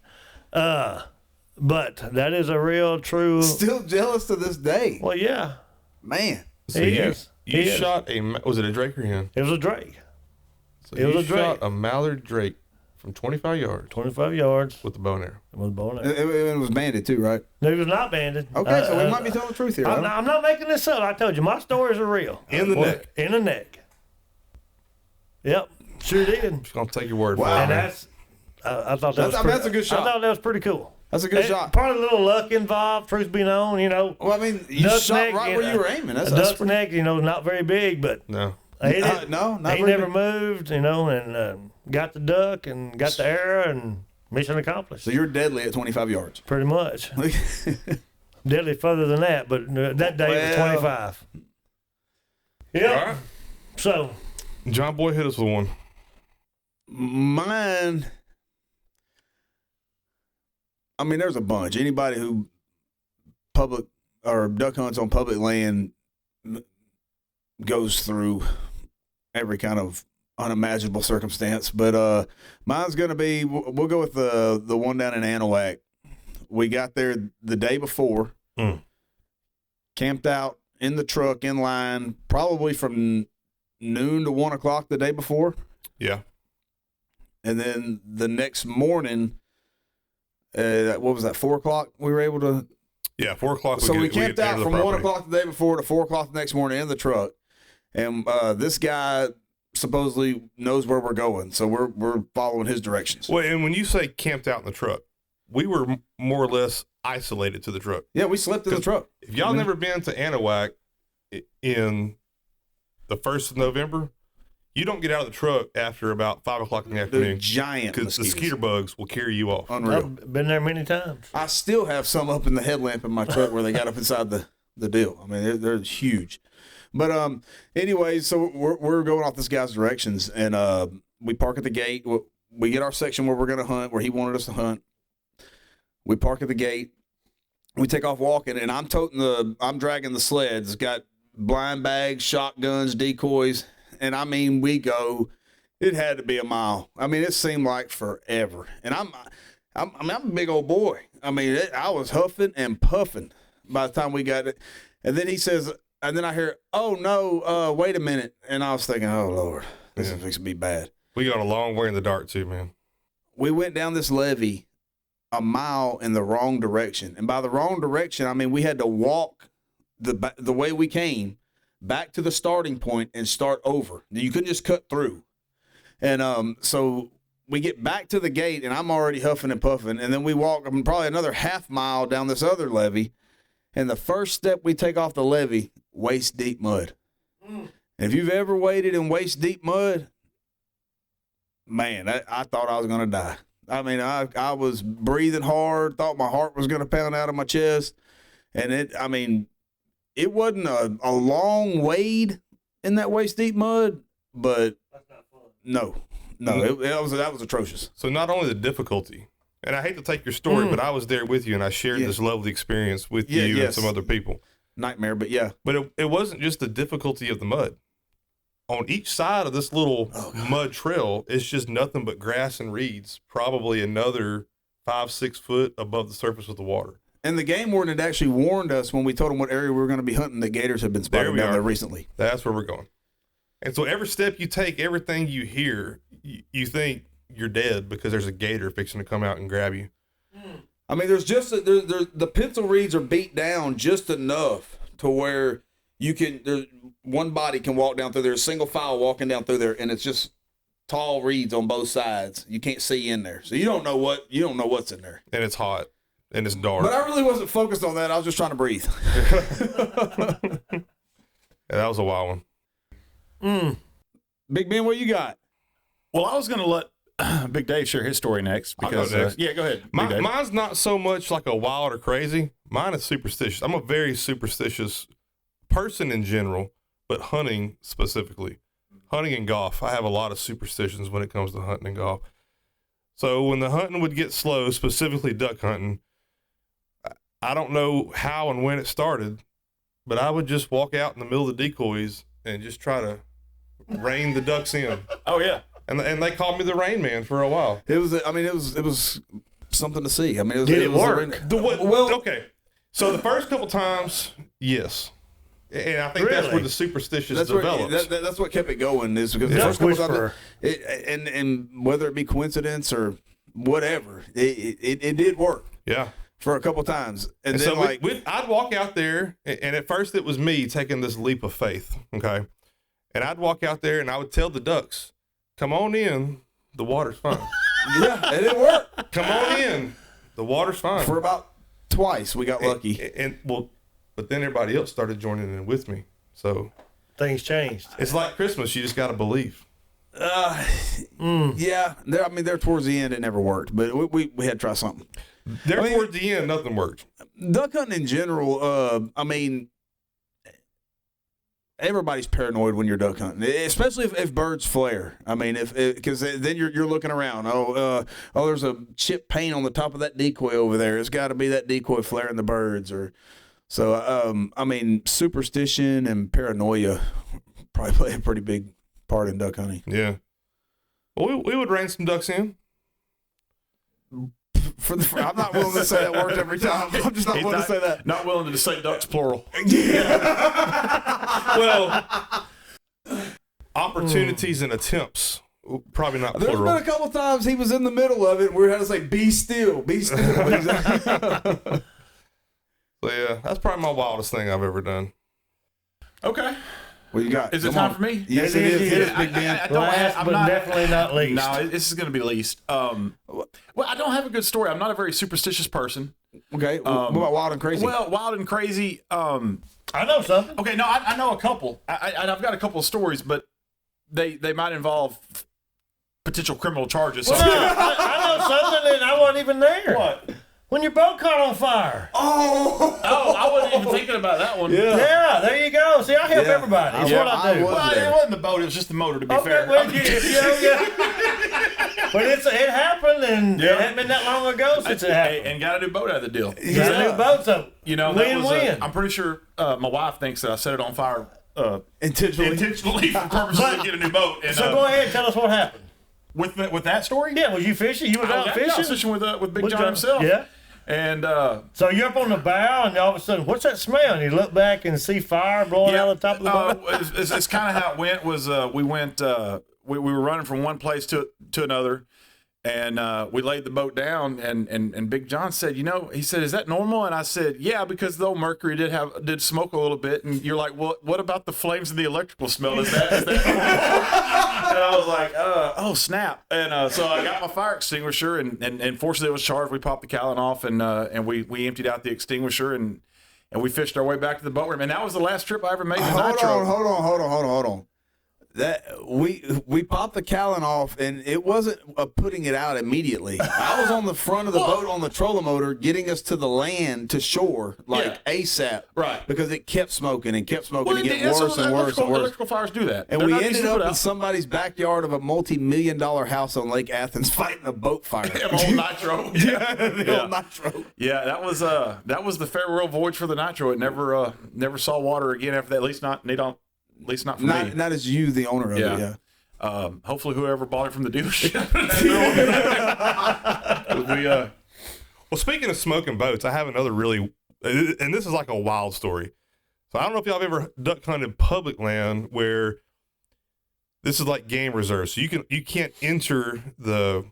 But that is a real, true. Still jealous to this day. Well, yeah, Man. So he you is. you He is. shot was it a drake or hen? It was a drake, So It was you a drake. shot a mallard drake from 25 yards 25 yards with the bow and arrow. with a bow and arrow. It was banded too, right? No, he was not banded. Okay, so we might be telling the truth here. I'm not making this up. I told you, my stories are real. In the neck. In the neck. Yep, sure did. Just gonna take your word Wow. for it. And man. that's, I thought that was That's- pretty, that's a good shot. I thought that was pretty cool. That's a good shot. Probably a little luck involved, truth be known, Well, I mean, you Duck shot neck, right where you were aiming. A That's duck's neck, not very big, but No. I hit it. No, not he very never big. moved, and got the duck and got the arrow and mission accomplished. So you're deadly at 25 yards. Pretty much. Deadly further than that, but that day was Well. 25. Yeah. All right. So, John Boy hit us with one. Mine, I mean, there's a bunch. Anybody who public or duck hunts on public land goes through every kind of unimaginable circumstance. But mine's going to be, we'll go with the one down in Anahuac. We got there the day before, camped out in the truck in line, probably from noon to 1 o'clock the day before. Yeah. And then the next morning, what was that, 4 o'clock? We were able to. Yeah, 4 o'clock. So we get camped into out the from 1 property. o'clock the day before to 4 o'clock the next morning in the truck. And this guy supposedly knows where we're going. So we're following his directions. Well, and when you say camped out in the truck, we were more or less isolated to the truck. Yeah, we slept in the truck. If y'all never been to Anahuac in the 1st of November, you don't get out of the truck after about 5 o'clock in the The afternoon giant because the mosquitoes. skeeter bugs will carry you off. Unreal. I've been there many times. I still have some up in the headlamp in my truck where they got up inside the deal. I mean, they're huge. But anyway, so we're going off this guy's directions, and we park at the gate. We get our section where we're going to hunt, where he wanted us to hunt. We park at the gate. We take off walking, and I'm dragging the sled. It's got blind bags, shotguns, decoys, and I mean, we go. It had to be a mile. I mean, it seemed like forever. And I'm a big old boy. I mean, I was huffing and puffing by the time we got it. And then he says, and then I hear, "Oh no, wait a minute!" And I was thinking, "Oh Lord, this is fixing to be bad." We got a long way in the dark too, man. We went down this levee a mile in the wrong direction, and by the wrong direction, I mean we had to walk the way we came back to the starting point and start over. You couldn't just cut through. And so we get back to the gate, and I'm already huffing and puffing. And then we walk probably another half mile down this other levee. And the first step we take off the levee, waist-deep mud. And if you've ever waded in waist-deep mud, man, I thought I was going to die. I mean, I was breathing hard, thought my heart was going to pound out of my chest. And it wasn't a long wade in that waist-deep mud, but no, that was atrocious. So not only the difficulty, and I hate to take your story, but I was there with you, and I shared this lovely experience with you and some other people. Nightmare, but yeah. But it wasn't just the difficulty of the mud. On each side of this little mud trail, it's just nothing but grass and reeds, probably another 5-6 foot above the surface of the water. And the game warden had actually warned us when we told him what area we were going to be hunting that gators had been spotted down there recently. That's where we're going. And so every step you take, everything you hear, you think you're dead because there's a gator fixing to come out and grab you. I mean, the pencil reeds are beat down just enough to where one body can walk down through there, a single file walking down through there, and it's just tall reeds on both sides. You can't see in there, so you don't know what's in there. And it's hot, and it's dark. But I really wasn't focused on that. I was just trying to breathe. Yeah, that was a wild one. Big Ben, what you got? Well, I was going to let Big Dave share his story next. Because, I'll go next. Yeah, go ahead. Mine's not so much like a wild or crazy. Mine is superstitious. I'm a very superstitious person in general, but hunting specifically. Hunting and golf, I have a lot of superstitions when it comes to hunting and golf. So when the hunting would get slow, specifically duck hunting, I don't know how and when it started, but I would just walk out in the middle of the decoys and just try to rein the ducks in. Oh, yeah. And they called me the Rain Man for a while. It was something to see. I mean, Did it work? Okay. So the first couple times, yes. And I think that's where the superstitious develops. That's what kept it going, is because the first couple times, and whether it be coincidence or whatever, it did work. Yeah. For a couple times. And then so I'd walk out there, and at first it was me taking this leap of faith, okay? And I'd walk out there and I would tell the ducks, come on in, the water's fine. Yeah, and it worked. Come on in, the water's fine. For about twice, we got lucky. But then everybody else started joining in with me. So things changed. It's like Christmas, you just got to believe. Yeah, there towards the end it never worked, but we had to try something. Towards the end, nothing worked. Duck hunting in general, everybody's paranoid when you're duck hunting, especially if birds flare. I mean, because then you're looking around. There's a chip paint on the top of that decoy over there. It's got to be that decoy flaring the birds. Superstition and paranoia probably play a pretty big part in duck hunting. Yeah. Well, we would rein some ducks in. I'm not willing to say that worked every time. I'm just not willing to say that. Not willing to say ducks plural. Well, opportunities and attempts, probably not There's plural. been a couple times he was in the middle of it and we had to say, be still, be still. So yeah, that's probably my wildest thing I've ever done. Okay. What you got? Is it time for me? Yes, it is. It is, Big Ben. I don't Last, have, but definitely not least. No, this is going to be least. Well, I don't have a good story. I'm not a very superstitious person. Okay. What about wild and crazy? Well, wild and crazy. I know something. Okay, no, I know a couple. I've got a couple of stories, but they might involve potential criminal charges. Well, no, I know something, and I wasn't even there. What? When your boat caught on fire. Oh, I wasn't even thinking about that one. Yeah, there you go. See, I help everybody. That's what I do. Well, it wasn't the boat. It was just the motor, to be fair. Well, but it happened, and it hadn't been that long ago since it happened. And got a new boat out of the deal. Got a new boat, so win-win. I'm pretty sure my wife thinks that I set it on fire intentionally for purposes to get a new boat. And, so go ahead and tell us what happened. With that story? Yeah, was you fishing? You was out fishing? I was fishing with Big John himself. Yeah. And so you're up on the bow, and all of a sudden, what's that smell? And you look back and see fire blowing out of the top of the boat. It's kind of how it went. Was we went we were running from one place to another, And we laid the boat down, and Big John said, he said, "Is that normal?" And I said, "Yeah, because the old Mercury did smoke a little bit." And you're like, "Well, what about the flames and the electrical smell? Is that normal?" And I was like, "Oh snap!" And so I got my fire extinguisher, and fortunately it was charged. We popped the Callan off, and we emptied out the extinguisher, and we fished our way back to the boat room. And that was the last trip I ever made. Hold on. That we popped the Callan off, and it wasn't putting it out immediately. I was on the front of the boat on the trolling motor, getting us to the land, to shore, ASAP. Right. Because it kept smoking and kept smoking and getting that's worse what and worse and worse. Electrical fires do that. And They're we not ended easy to up put in out. somebody's backyard of a multi-million-dollar house on Lake Athens fighting a boat fire. Old nitro. Old nitro. Yeah, that was the farewell voyage for the nitro. It never saw water again after that. At least not for me. Not as you, the owner of it. Yeah. Hopefully, whoever bought it from the dealership. Well, speaking of smoking boats, I have another really, and this is like a wild story. So I don't know if y'all have ever duck hunted public land where this is like game reserve. So you can't enter the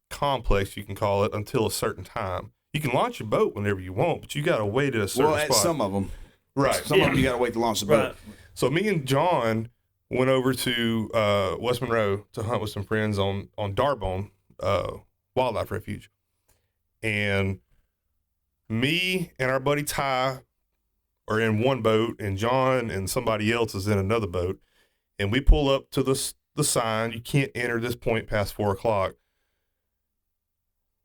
complex, you can call it, until a certain time. You can launch your boat whenever you want, but you got to wait at a certain spot. Well, at some of them. Right. Some of them you got to wait to launch the boat. Right. So me and John went over to West Monroe to hunt with some friends on Darbone Wildlife Refuge. And me and our buddy Ty are in one boat, and John and somebody else is in another boat. And we pull up to the sign, you can't enter this point past 4 o'clock.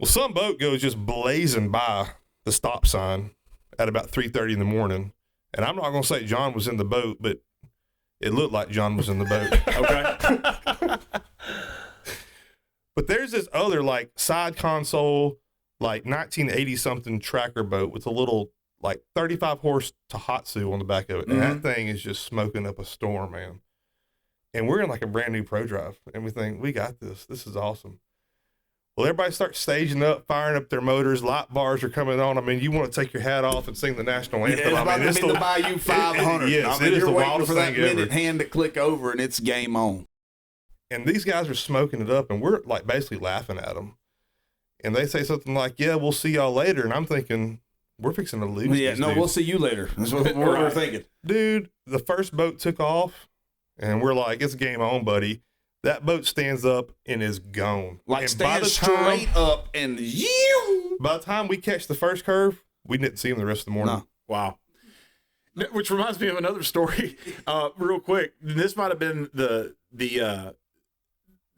Well, some boat goes just blazing by the stop sign at about 3:30 in the morning. And I'm not going to say John was in the boat, but it looked like John was in the boat. Okay. But there's this other like side console, like 1980 something tracker boat with a little like 35 horse Tohatsu on the back of it. And that thing is just smoking up a storm, man. And we're in like a brand new pro drive, and we think, we got this. This is awesome. Well, everybody starts staging up, firing up their motors. Light bars are coming on. I mean, you want to take your hat off and sing the national anthem. It's about to be the Bayou 500. Yes, I mean, it is you're the waiting wildest for that thing ever. minute hand to click over, and it's game on. And these guys are smoking it up, and we're like basically laughing at them. And they say something like, "Yeah, we'll see y'all later." And I'm thinking, we're fixing to lose. Yeah, these no, dudes. we'll see you later. That's what we're thinking. Dude, the first boat took off, and we're like, it's game on, buddy. That boat stands up and is gone. Like and stand straight up and by the time we catch the first curve, we didn't see him the rest of the morning. No. Wow. Which reminds me of another story, real quick. This might have been the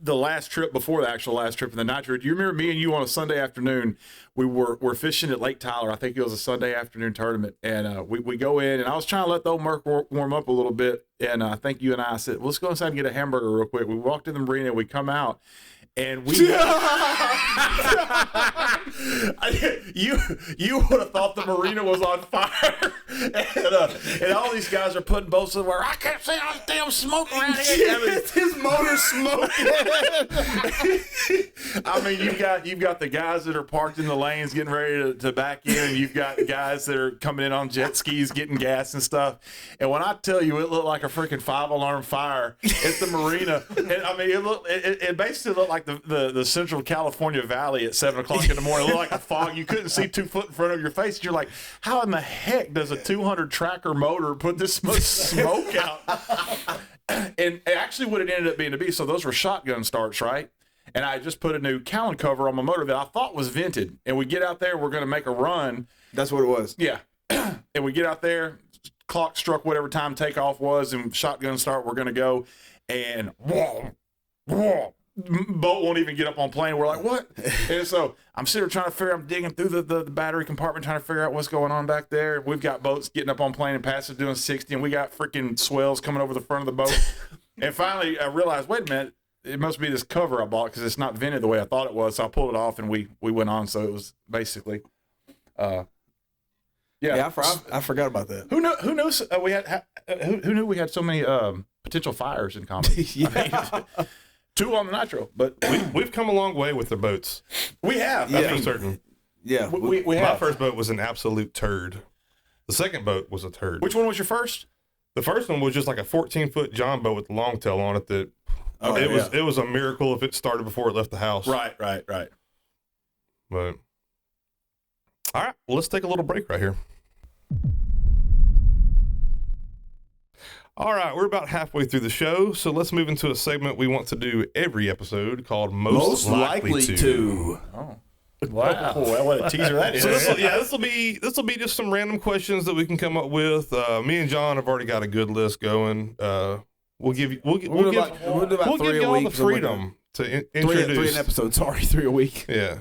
last trip before the actual last trip in the nitro. Do you remember me and you on a Sunday afternoon? We're fishing at Lake Tyler. I think it was a Sunday afternoon tournament, and we go in, and I was trying to let the old Merc warm up a little bit, and I think you and I said, well, let's go inside and get a hamburger real quick. We walked in the marina, we come out, and we you would have thought the marina was on fire, and all these guys are putting boats in where I can't see all this damn smoke around here. I mean, his motor smoking. I mean, you've got the guys that are parked in the lanes getting ready to back in, and you've got guys that are coming in on jet skis getting gas and stuff. And when I tell you, it looked like a freaking 5-alarm fire at the marina. And I mean, it basically looked like the Central California Valley at 7 o'clock in the morning. It looked like a fog. You couldn't see 2 foot in front of your face. You're like, how in the heck does a 200 tracker motor put this much smoke out? And actually what it ended up being to be, so those were shotgun starts, right? And I just put a new Callan cover on my motor that I thought was vented. And we get out there, we're going to make a run. That's what it was. Yeah. And we get out there, clock struck whatever time takeoff was, and shotgun start, we're going to go. And whoa, boat won't even get up on plane. We're like, what? And so I'm sitting there trying to figure, I'm digging through the battery compartment trying to figure out what's going on back there. We've got boats getting up on plane and passengers doing 60, and we got freaking swells coming over the front of the boat. And finally I realized, wait a minute, it must be this cover I bought because it's not vented the way I thought it was. So I pulled it off and we went on. So it was basically, Yeah, I forgot about that. Who knew who knew we had so many potential fires in common? Yeah. I mean, 2 on the nitro, but We've come a long way with the boats. we have. That's I mean, for certain. Yeah. we My have. first boat was an absolute turd. The second boat was a turd. Which one was your first? The first one was just like a 14-foot John boat with a long tail on it that Okay, it was a miracle if it started before it left the house. Right. But all right, well, let's take a little break right here. All right, we're about halfway through the show, so let's move into a segment we want to do every episode called Most Likely to. Oh. Wow. Oh, what a teaser that is. So this will be just some random questions that we can come up with. Me and John have already got a good list going. We'll give We'll do about 3 a y'all week. the freedom to introduce 3 an episode. Sorry, 3 a week. Yeah.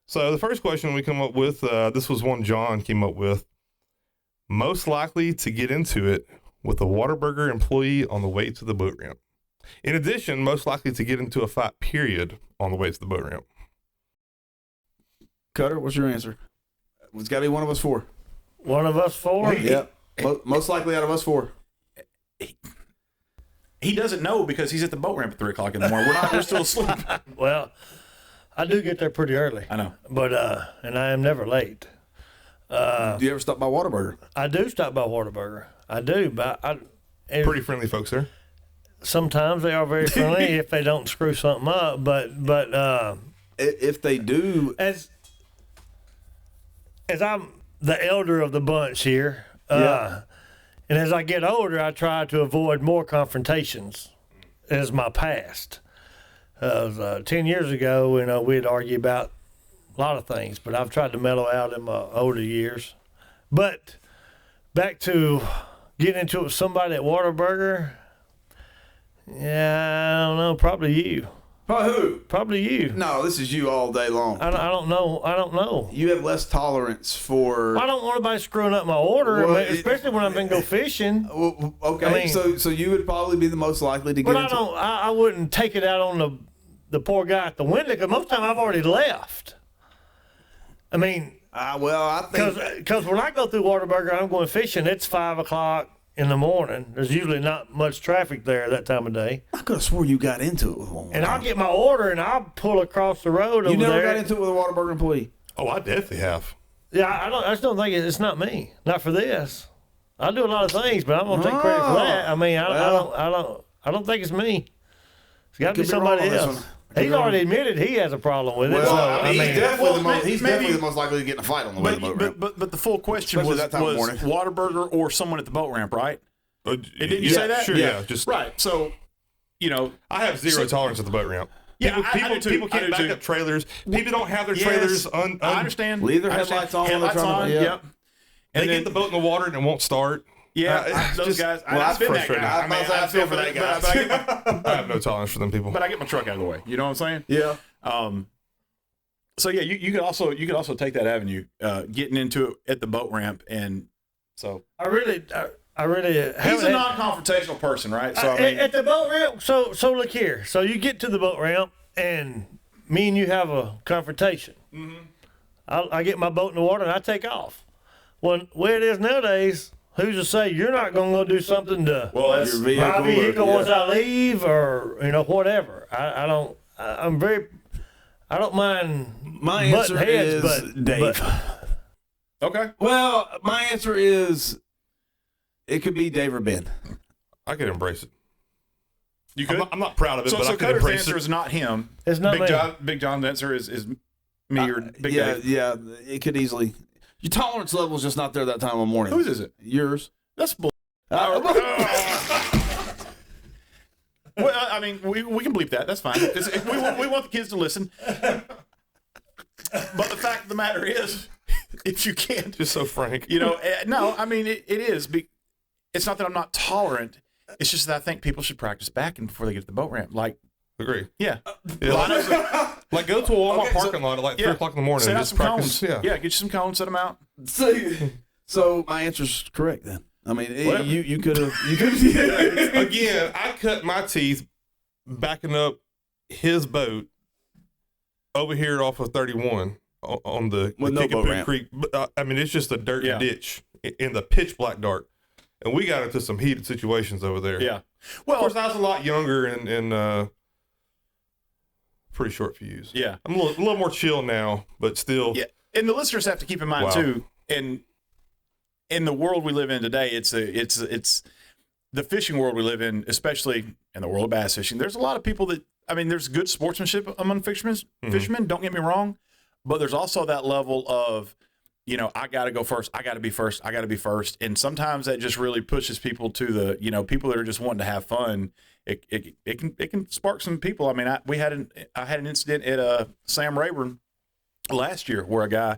So the first question we come up with, this was one John came up with. Most likely to get into it with a Whataburger employee on the way to the boat ramp. In addition, most likely to get into a fight, period, on the way to the boat ramp. Cutter, what's your answer? It's got to be one of us 4. One of us 4? Yeah. Most likely out of us 4. He doesn't know because he's at the boat ramp at 3 o'clock in the morning. We're still asleep. Well, I do get there pretty early. I know. But, and I am never late. Do you ever stop by Whataburger? I do stop by Whataburger. I do, but Pretty friendly folks there. sometimes they are very friendly if they don't screw something up. But If they do, as I'm the elder of the bunch here, Yeah. and as I get older, I try to avoid more confrontations as my past. 10 years ago, we'd argue about a lot of things, but I've tried to mellow out in my older years. But back to getting into it with somebody at Whataburger, yeah, I don't know, probably you. who? Probably you. No, this is you all day long. I don't know. You have less tolerance for. I don't want anybody screwing up my order, Well, especially when I'm going to go fishing. Well, okay, I mean- so you would probably be the most likely to get But into. I wouldn't take it out on the poor guy at the window because most of the time I've already left. I mean, Well, I think because when I go through Whataburger, I'm going fishing. It's 5 o'clock in the morning. There's usually not much traffic there that time of day. I could have swore you got into it with one. And I'll get my order and I'll pull across the road You over never there. got into it with a Whataburger employee. Oh, I definitely have. Yeah, I just don't think it's not me. Not for this. I do a lot of things, but I'm gonna take credit for that. I mean, I don't think it's me. It's got to be Could be wrong somebody on this else. one. Could He's be wrong. already admitted he has a problem with it. Well, So I he's mean, definitely the most likely to get in a fight on the way to the boat ramp. But the full question Especially was that time of morning. Whataburger or someone at the boat ramp, right? Didn't you say that? Sure, yeah. Just Right. So, I have zero tolerance at the boat ramp. Yeah, I do too. People I can't do back too. up trailers. People don't have their Yes, trailers I understand. Leave their I understand. headlights on when they're Headlights trying to- on, yeah. yep. They And get then the boat in the water and it won't start. those just- guys. well, I've been that frustrating. guy. I feel for that guy. But I have no tolerance for them people. I get my truck out of the way. You know what I'm saying? Yeah. So yeah, you could also take that avenue, getting into it at the boat ramp, and so I really he's a non-confrontational person, right? So I mean, at the boat ramp. So look here. So you get to the boat ramp, and me and you have a confrontation. Mm-hmm. I get my boat in the water and I take off. Well, where it is nowadays, who's to say you're not going to go do something to that's Your vehicle my vehicle or- once I leave, or whatever. I don't mind. My answer butting heads, is but Dave. okay. Well, my answer is it could be Dave or Ben. I could embrace it. You could. I'm not proud of it, So but I could Cutter's embrace answer it. is not him. It's not Big me. John. Big John's answer is me or Big yeah, Dave. yeah, it could easily. Your tolerance level is just not there that time of morning. Whose is it? Yours. That's bull. Well, I mean, we can bleep that. That's fine. We want the kids to listen. But the fact of the matter is, if you can't, Just so frank. no, I mean, it is. It's not that I'm not tolerant. It's just that I think people should practice backing before they get to the boat ramp. Like, Agree. yeah. Yeah, like go to a Walmart parking lot at like 3 o'clock in the morning Set and out just some practice. cones. Yeah, get you some cones, set them out. So my answer's correct then. I mean, Whatever. you could have Again, I cut my teeth backing up his boat over here off of 31 on the With no Kickapoo boat ramp. Creek. I mean, it's just a dirt Yeah. ditch in the pitch black dark. And we got into some heated situations over there. Yeah. Of Well, course, I was a lot younger and pretty short fuse. yeah. I'm a little more chill now, but still. Yeah. And the listeners have to keep in mind Wow. too, in the world we live in today, it's the fishing world we live in, especially in the world of bass fishing, there's a lot of people that, I mean, there's good sportsmanship among fishermen, don't get me wrong, but there's also that level of, you know, I got to go first. I got to be first. I got to be first. And sometimes that just really pushes people to the, you know, people that are just wanting to have fun. It can spark some people. I mean, I had an incident at Sam Rayburn last year where a guy,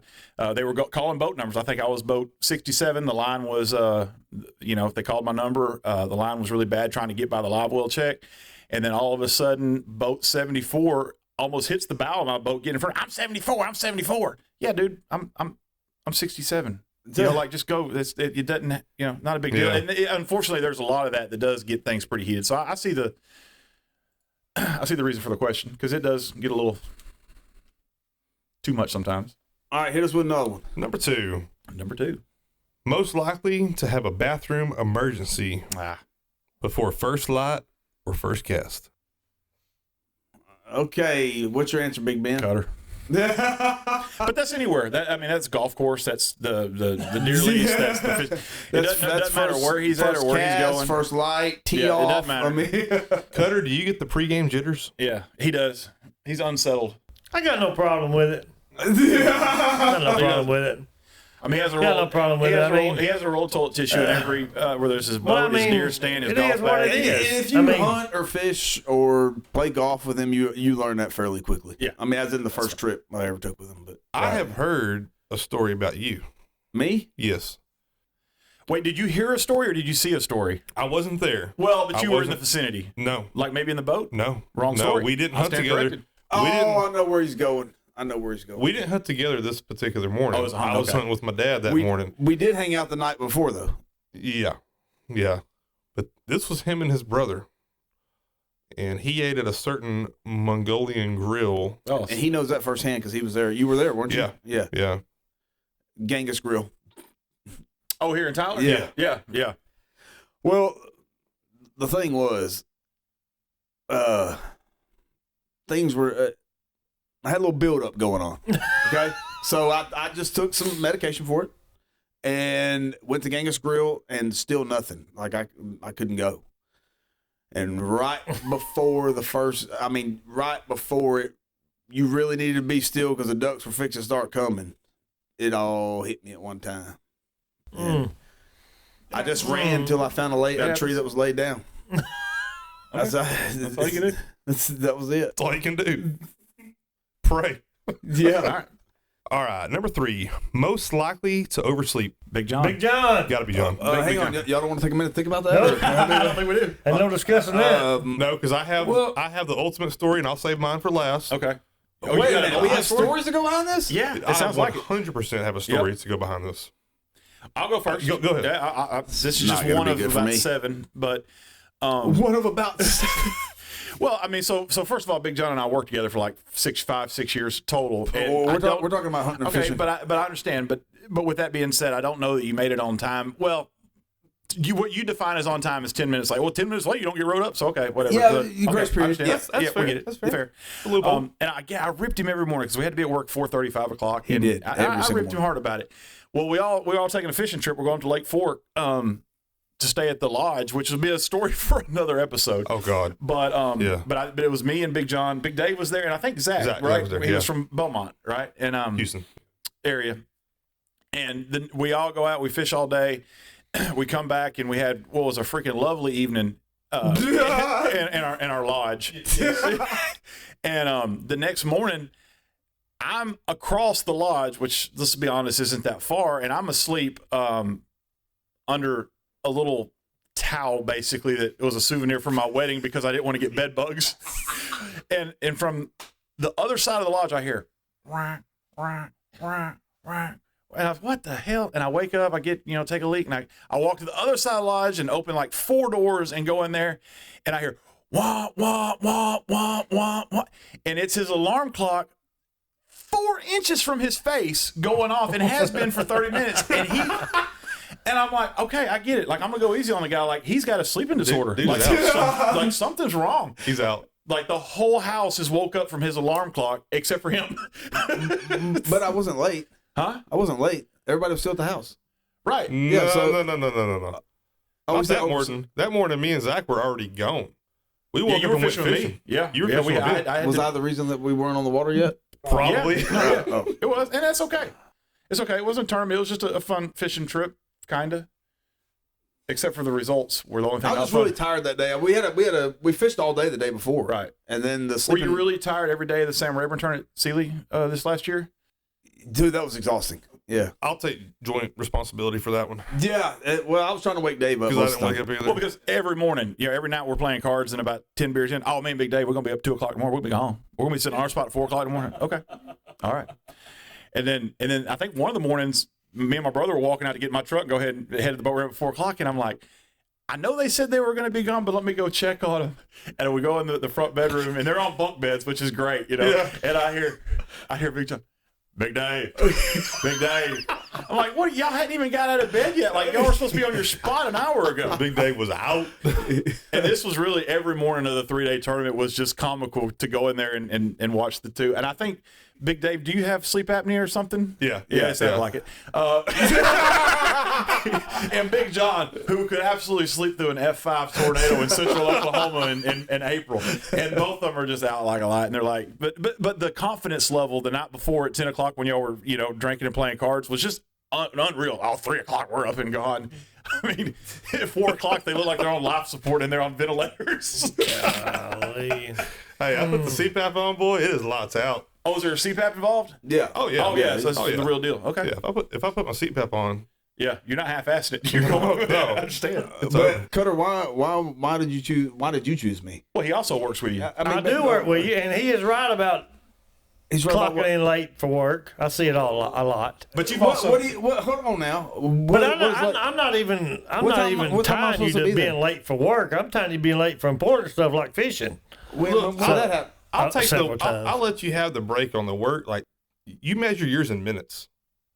they were calling boat numbers. I think I was boat 67. The line was, you know, if they called my number, the line was really bad trying to get by the live well check. And then all of a sudden, boat 74 almost hits the bow of my boat, getting in front. I'm 74. I'm 74. Yeah, dude, I'm 67. You know, like, just go. It doesn't, you know, not a big deal. And unfortunately, there's a lot of that does get things pretty heated. So I see the reason for the question, because it does get a little too much sometimes. All right, hit us with another one. Number two. Most likely to have a bathroom emergency before first light or first cast. Okay, what's your answer, Big Ben? Cutter. But that's anywhere. That's golf course. That's the deer lease. That's the fish. It doesn't matter where he's at or where he's going. First light, tee off. It doesn't matter. I mean, Cutter, do you get the pregame jitters? Yeah, he does. He's unsettled. I got no problem with it. I got no problem with it. I mean, he has a no problem with it. He has a roll of toilet tissue in every where there's his boat, his deer stand, his golf bag. If you hunt or fish or play golf with him, you learn that fairly quickly. Yeah, I mean, as in the first trip I ever took with him. But I have heard a story about you. Me? Yes. Wait, did you hear a story or did you see a story? I wasn't there. Well, but you were in the vicinity. No. Like maybe in the boat? No. Wrong story. No, we didn't hunt together. I know where he's going. We didn't hunt together this particular morning. I was hunting with my dad that morning. We did hang out the night before, though. Yeah. But this was him and his brother. And he ate at a certain Mongolian grill. Oh, and he knows that firsthand because he was there. You were there, weren't you? Yeah. Genghis Grill. Oh, here in Tyler? Yeah. Well, the thing was, things were... I had a little build-up going on, okay? So I just took some medication for it and went to Genghis Grill and still nothing. Like, I couldn't go. And right before it, you really needed to be still because the ducks were fixing to start coming. It all hit me at one time. I just ran until I found a tree that was laid down. That's all you can do. That was it. That's all you can do. Pray. Yeah. All right. Number 3, most likely to oversleep. Big John. Got to be John. Hang on. Y'all don't want to take a minute to think about that? No. I don't think we do. And no discussing that. No, because I have the ultimate story, and I'll save mine for last. Okay. Wait a minute. We have stories to go behind this? Yeah. It sounds like 100% have a story to go behind this. I'll go first. Go ahead. Yeah, this is just one of about 7, but one of about 7. Well, I mean, so first of all, Big John and I worked together for like 6 years total. We're talking about hunting and fishing. But I understand. But with that being said, I don't know that you made it on time. Well, what you define as on time is 10 minutes late. Well, 10 minutes late, you don't get rode up. So okay, whatever. Yeah, grace period. That's fair. We get it. That's fair. And I ripped him every morning because we had to be at work 4:30, 5 o'clock. He did. I ripped him hard about it. Well, we all taking a fishing trip. We're going to Lake Fork. To stay at the lodge, which will be a story for another episode. Oh God! But but it was me and Big John. Big Dave was there, and I think Zach right? Was there, he was from Beaumont, right? And Houston area. And then we all go out, we fish all day. We come back, and we had what was a freaking lovely evening in our lodge. And the next morning, I'm across the lodge, which let's be honest isn't that far, and I'm asleep under a little towel, basically, that was a souvenir from my wedding because I didn't want to get bed bugs. and from the other side of the lodge, I hear, and I was, what the hell? And I wake up, I get, take a leak, and I walk to the other side of the lodge and open like 4 doors and go in there, and I hear, wah, wah, wah, wah, wah, wah. And it's his alarm clock 4 inches from his face going off and has been for 30 minutes. And I'm like, okay, I get it. Like, I'm going to go easy on the guy. Like, he's got a sleeping disorder. Like, something's wrong. He's out. Like, the whole house is woke up from his alarm clock except for him. But I wasn't late. Huh? I wasn't late. Everybody was still at the house. Right. No. That morning, me and Zach were already gone. We Yeah, woke you up were and went fishing with fishing. me. Yeah, You were yeah. fishing with me. I had Was to- I the reason that we weren't on the water yet? Probably. Yeah. It was, and that's okay. It's okay. It wasn't a tournament. It was just a fun fishing trip, kind of. Except for the results were the only thing. I was just really tired that day. We fished all day the day before. Right. And then the Were sleeping. you really tired every day of the Sam Rayburn tournament at Sealy this last year? Dude, that was exhausting. Yeah. I'll take joint responsibility for that one Yeah. Well, I was trying to wake Dave up. because I most didn't of wake the up either. Well, because every morning, every night we're playing cards and about 10 beers in. Oh, me and Big Dave, we're going to be up 2 o'clock in the morning. We'll be home. We're going to be sitting on our spot at 4 o'clock in the morning. Okay. All right. And then I think one of the mornings, me and my brother were walking out to get my truck and go ahead and head to the boat ramp at 4 o'clock. And I'm like, I know they said they were going to be gone, but let me go check on them. And we go in the front bedroom, and they're on bunk beds, which is great, Yeah. And I hear Big John, Big Dave, Big Dave. I'm like, what? Y'all hadn't even got out of bed yet. Like, y'all were supposed to be on your spot an hour ago. Big Dave was out. And this was really every morning of the 3-day tournament was just comical to go in there and watch the two. And I think, Big Dave, do you have sleep apnea or something? Yeah. Yeah, it sounded like it. And Big John, who could absolutely sleep through an F5 tornado in central Oklahoma in April. And both of them are just out like a light. And they're like, but the confidence level the night before at 10 o'clock when y'all were, drinking and playing cards was just unreal. Oh, 3 o'clock, we're up and gone. I mean, at 4 o'clock, they look like they're on life support and they're on ventilators. Golly. Hey, I put the CPAP on, boy. It is lights out. Oh, is there a CPAP involved? Yeah. Oh yeah. Oh, yeah. So this is yeah. the real deal. Okay. Yeah. If I put my CPAP on, Yeah, you're not half-assing it. You're going. No. I understand. But Cutter, why did you choose me? Well, he also works with you. I do work with you, and he is right about He's right about clocking in late for work. I see it a lot. But you've What, also. what do you? What, hold on now. But I'm not even What time am I tying you supposed to to be there? being late for work. I'm tying you to being late for important stuff like fishing. when Look, did that happen? I'll take several times. I'll let you have the break on the work. Like you measure yours in minutes.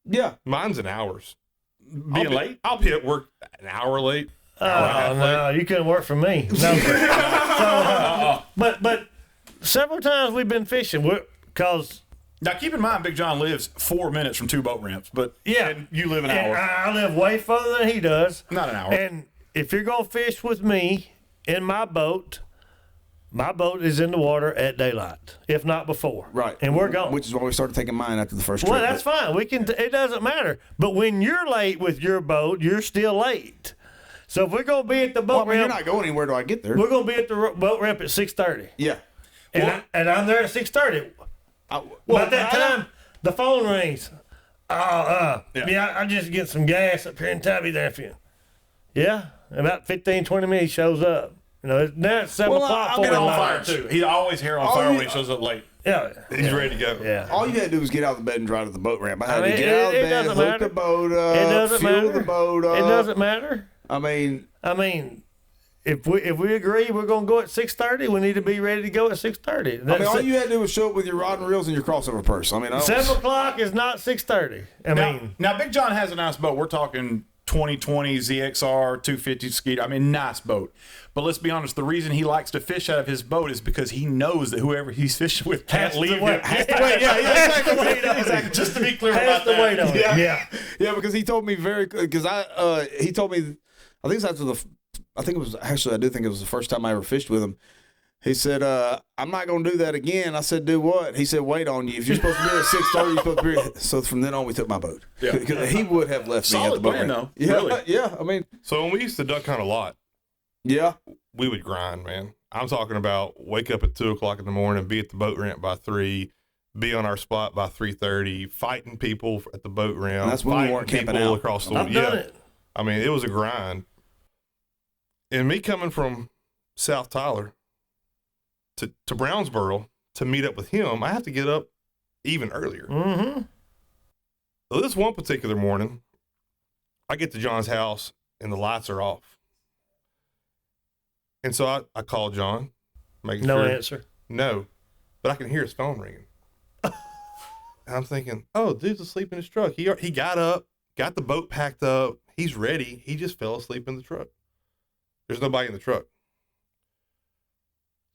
Yeah. Mine's in hours. being late? I'll be at work an hour late. Oh no, you couldn't work for me. No. But several times we've been fishing because Now, keep in mind, Big John lives 4 minutes from 2 boat ramps, but Yeah. and you live an and hour. I live way further than he does. Not an hour. And if you're gonna fish with me in my boat is in the water at daylight, if not before. Right. And we're going. Which is why we started taking mine after the first trip. Well, that's fine. We can. It doesn't matter. But when you're late with your boat, you're still late. So if we're gonna be at the boat You're ramp, not going anywhere till I get there. we're gonna be at the boat ramp at 6:30, Yeah. and I'm there at 6:30. About that time, the phone rings. Yeah, I just get some gas up here in Tubby there for you. Yeah, about 15, 20 minutes he shows up. Now it's 7 Well, o'clock. I'll get for on him. fire too. He's always hair on Oh, fire yeah. when he shows up late. Yeah, He's ready to go. yeah. All you had to do was get out of the bed and drive to the boat ramp. I had I mean, to get out of it the bed, doesn't hook matter. the boat up, It doesn't fuel matter. the boat up. It doesn't matter. I mean, If we agree we're gonna go at 6:30, we need to be ready to go at 6:30. all you had to do was show up with your rod and reels and your crossover purse. I mean, I don't, 7 o'clock is not 6:30. Now, Big John has a nice boat. We're talking 2020 ZXR 250 Skeeter. I mean, nice boat. But let's be honest, the reason he likes to fish out of his boat is because he knows that whoever he's fishing with can't leave him. Exactly. Just to be clear Has about to that. wait on it. Yeah. yeah, because he told me he told me, I think it's after I do think it was the first time I ever fished with him. He said, I'm not going to do that again. I said, do what? He said, wait on you. If you're supposed to be here at 6:30, you're supposed to be here. So from then on, we took my boat. Yeah. Because he would have left me at the Solid boat plan, ramp. though. Yeah, Really. yeah. I mean, So when we used to duck hunt a lot, yeah. we would grind, man. I'm talking about wake up at 2 o'clock in the morning, be at the boat ramp by 3, be on our spot by 3:30, fighting people at the boat ramp. That's when we fighting weren't camping people out. across the I've done it. I mean, it was a grind. And me coming from South Tyler to Brownsboro to meet up with him, I have to get up even earlier. Mm-hmm. So this one particular morning, I get to John's house and the lights are off. And so I call John, making No sure. answer. No, but I can hear his phone ringing. And I'm thinking, oh, dude's asleep in his truck. He got up, got the boat packed up. He's ready. He just fell asleep in the truck. There's nobody in the truck.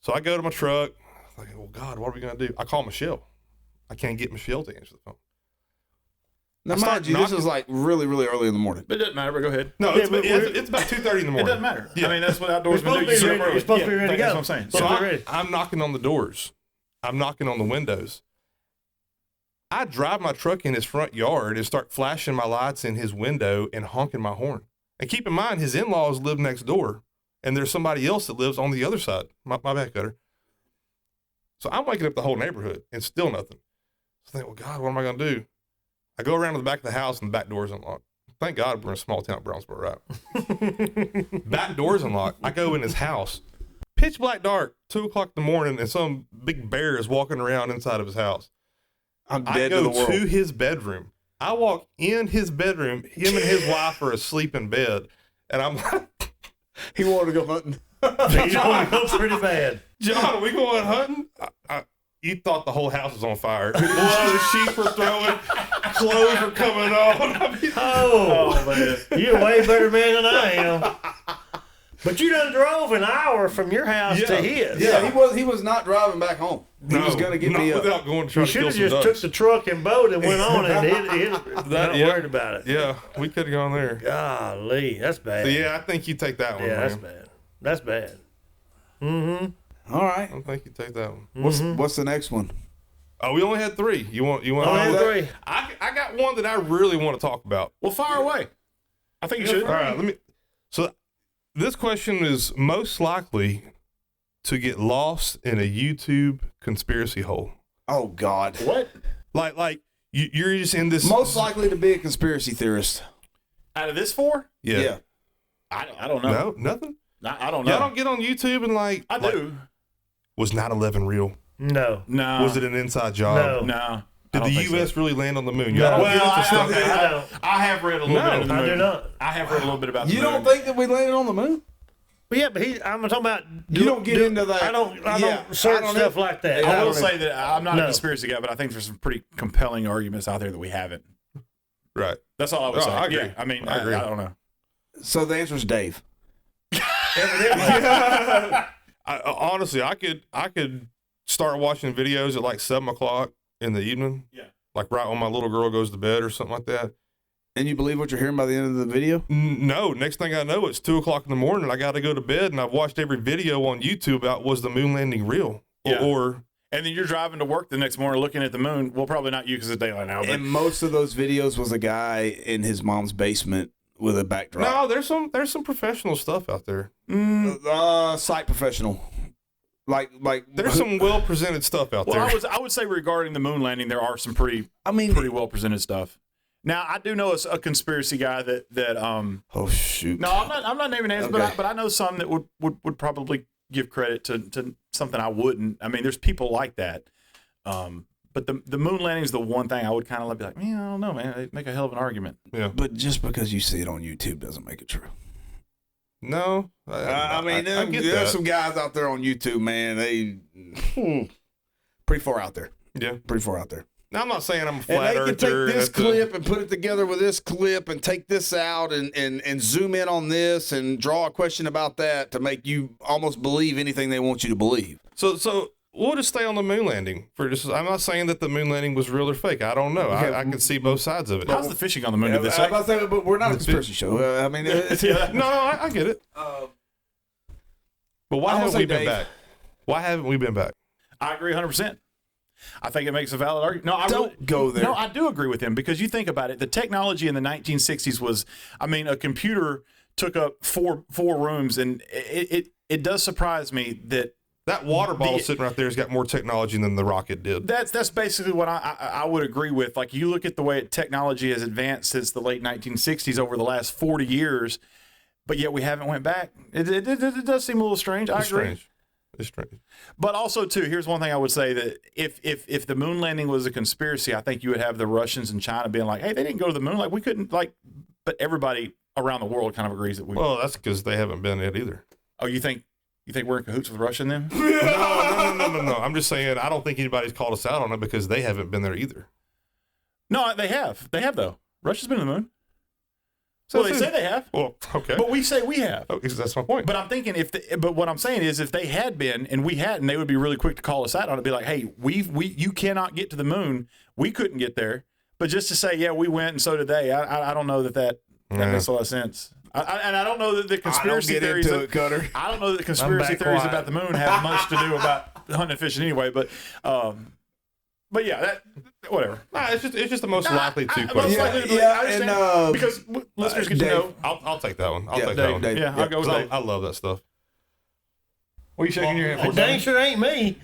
So I go to my truck. I'm like, well, God, what are we going to do? I call Michelle. I can't get Michelle to answer the phone. Now, mind you, this is like really, really early in the morning. It doesn't matter, but go ahead. No, Yeah, it's about 2:30 in the It morning. doesn't matter. Yeah. I mean, that's what outdoorsmen do. You're supposed to be ready to That's go. what I'm saying. So Supposed to be ready. I'm knocking on the doors. I'm knocking on the windows. I drive my truck in his front yard and start flashing my lights in his window and honking my horn. And keep in mind, his in-laws live next door, and there's somebody else that lives on the other side, my back gutter. So I'm waking up the whole neighborhood and still nothing. So I think, well, God, what am I going to do? I go around to the back of the house and the back door's unlocked. Thank God we're in a small town, Brownsboro, right? Back door's unlocked. I go in his house. Pitch black dark, 2 o'clock in the morning, and some big bear is walking around inside of his house. I'm I dead go to the world. to his bedroom. I walk in his bedroom. Him and his wife are asleep in bed. And I'm like, He wanted to go hunting. You know, it goes pretty bad. John, are we going hunting? You thought the whole house was on fire. Blood, the sheep were throwing. Clothes are coming on. I mean, Oh, man. you're a way better man than I am. But you done drove an hour from your house to his. Yeah, he was not driving back home. He was going to get not me up. without going to try You to should kill have some just ducks. took the truck and boat and went on and not yeah. worried about it. Yeah, we could have gone there. Golly, that's bad. So yeah, I think you take that one, Yeah, man. that's bad. That's bad. All right. I think you take that one. What's the next one? Oh, we only had 3. You want? I agree. I got one that I really want to talk about. Well, fire away. I think you should. All right, let me. So, this question is most likely to get lost in a YouTube conspiracy hole. Oh, God. What? Like you're just in this. Most likely to be a conspiracy theorist. Out of this 4? Yeah. I don't know. No, nothing. I don't know. Y'all don't get on YouTube and like. I do. Was 9/11 real? No. No. Was it an inside job? No. No. Did I the don't think U.S. so. really land on the moon? No. Y'all don't Well, get into stuff. I don't. I have read a little No, bit of the I moon. do not. I have read a little bit about the You moon. don't think that we landed on the moon? But yeah, but I'm talking about. You don't get into that. I don't Yeah, search I don't stuff know. like that. Yeah, I I will don't say that I'm not No. a conspiracy guy, but I think there's some pretty compelling arguments out there that we haven't. Right. That's all I would Oh, say. I agree. Yeah, I mean, I agree. I don't know. So the answer is Dave. Honestly, I could start watching videos at like 7 o'clock in the evening. Yeah. Like right when my little girl goes to bed or something like that. And you believe what you're hearing by the end of the video? No, next thing I know, it's 2 o'clock in the morning. I got to go to bed, and I've watched every video on YouTube about was the moon landing real, Yeah. or And then you're driving to work the next morning looking at the moon. Well, probably not you because it's daylight now. But And most of those videos was a guy in his mom's basement with a backdrop. no, there's some professional stuff out there. Site professional. Like There's some well presented stuff out well, there. I would say regarding the moon landing, there are some pretty I mean, well presented stuff. Now, I do know a conspiracy guy that oh shoot. no, I'm not naming names, Okay. but I know some that would probably give credit to something I wouldn't. I mean, there's people like that. But the moon landing is the one thing I would kind of be like, man, I don't know, man. They make a hell of an argument. Yeah. But just because you see it on YouTube doesn't make it true. No, I mean, I get there's that. some guys out there on YouTube, man. They pretty far out there. Yeah. Pretty far out there. Now, I'm not saying I'm a And flat they can earther. take this that's a- clip and put it together with this clip and take this out and zoom in on this and draw a question about that to make you almost believe anything they want you to believe. So we'll just stay on the moon landing for just. I'm not saying that the moon landing was real or fake. I don't know. Okay. I can see both sides of it. How's the fishing on the moon? Did they I'm say? about to say, but we're not a conspiracy show. I mean, it's, No, I get it. But why I'm gonna haven't say we been Dave. back? Why haven't we been back? I agree 100%. I think it makes a valid argument. No, I Don't really, go there. No, I do agree with him because you think about it. The technology in the 1960s was, I mean, a computer took up four rooms, and it does surprise me that That water bottle sitting right there has got more technology than the rocket did. that's basically what I would agree with. Like, you look at the way technology has advanced since the late 1960s over the last 40 years, but yet we haven't went back. It does seem a little strange. I It's agree. strange. It's strange. But also, too, here's one thing I would say, that if the moon landing was a conspiracy, I think you would have the Russians and China being like, hey, they didn't go to the moon. Like, we couldn't, like, but everybody around the world kind of agrees that we. Well, that's because they haven't been it either. Oh, you think we're in cahoots with Russia then? No. I'm just saying I don't think anybody's called us out on it because they haven't been there either. No, they have. They have, though. Russia's been to the moon. So they say they have. Well, okay. But we say we have. Okay, that's my point. But I'm thinking but what I'm saying is if they had been and we hadn't, they would be really quick to call us out on it. Be like, hey, you cannot get to the moon. We couldn't get there, But just to say, yeah, we went and so did they. I don't know that makes a lot of sense. And I don't know that the conspiracy theories. Cutter. I don't know that the conspiracy theories about the moon have much to do about hunting and fishing anyway. But yeah, that whatever. Nah, it's just the most likely to Most question. likely to believe. I understand, because listeners get to Dave. know. I'll take that one. I'll take that Dave, one. Dave. Yeah, I'll go with Dave. I love that stuff. What are you shaking your head for? Dang sure ain't me.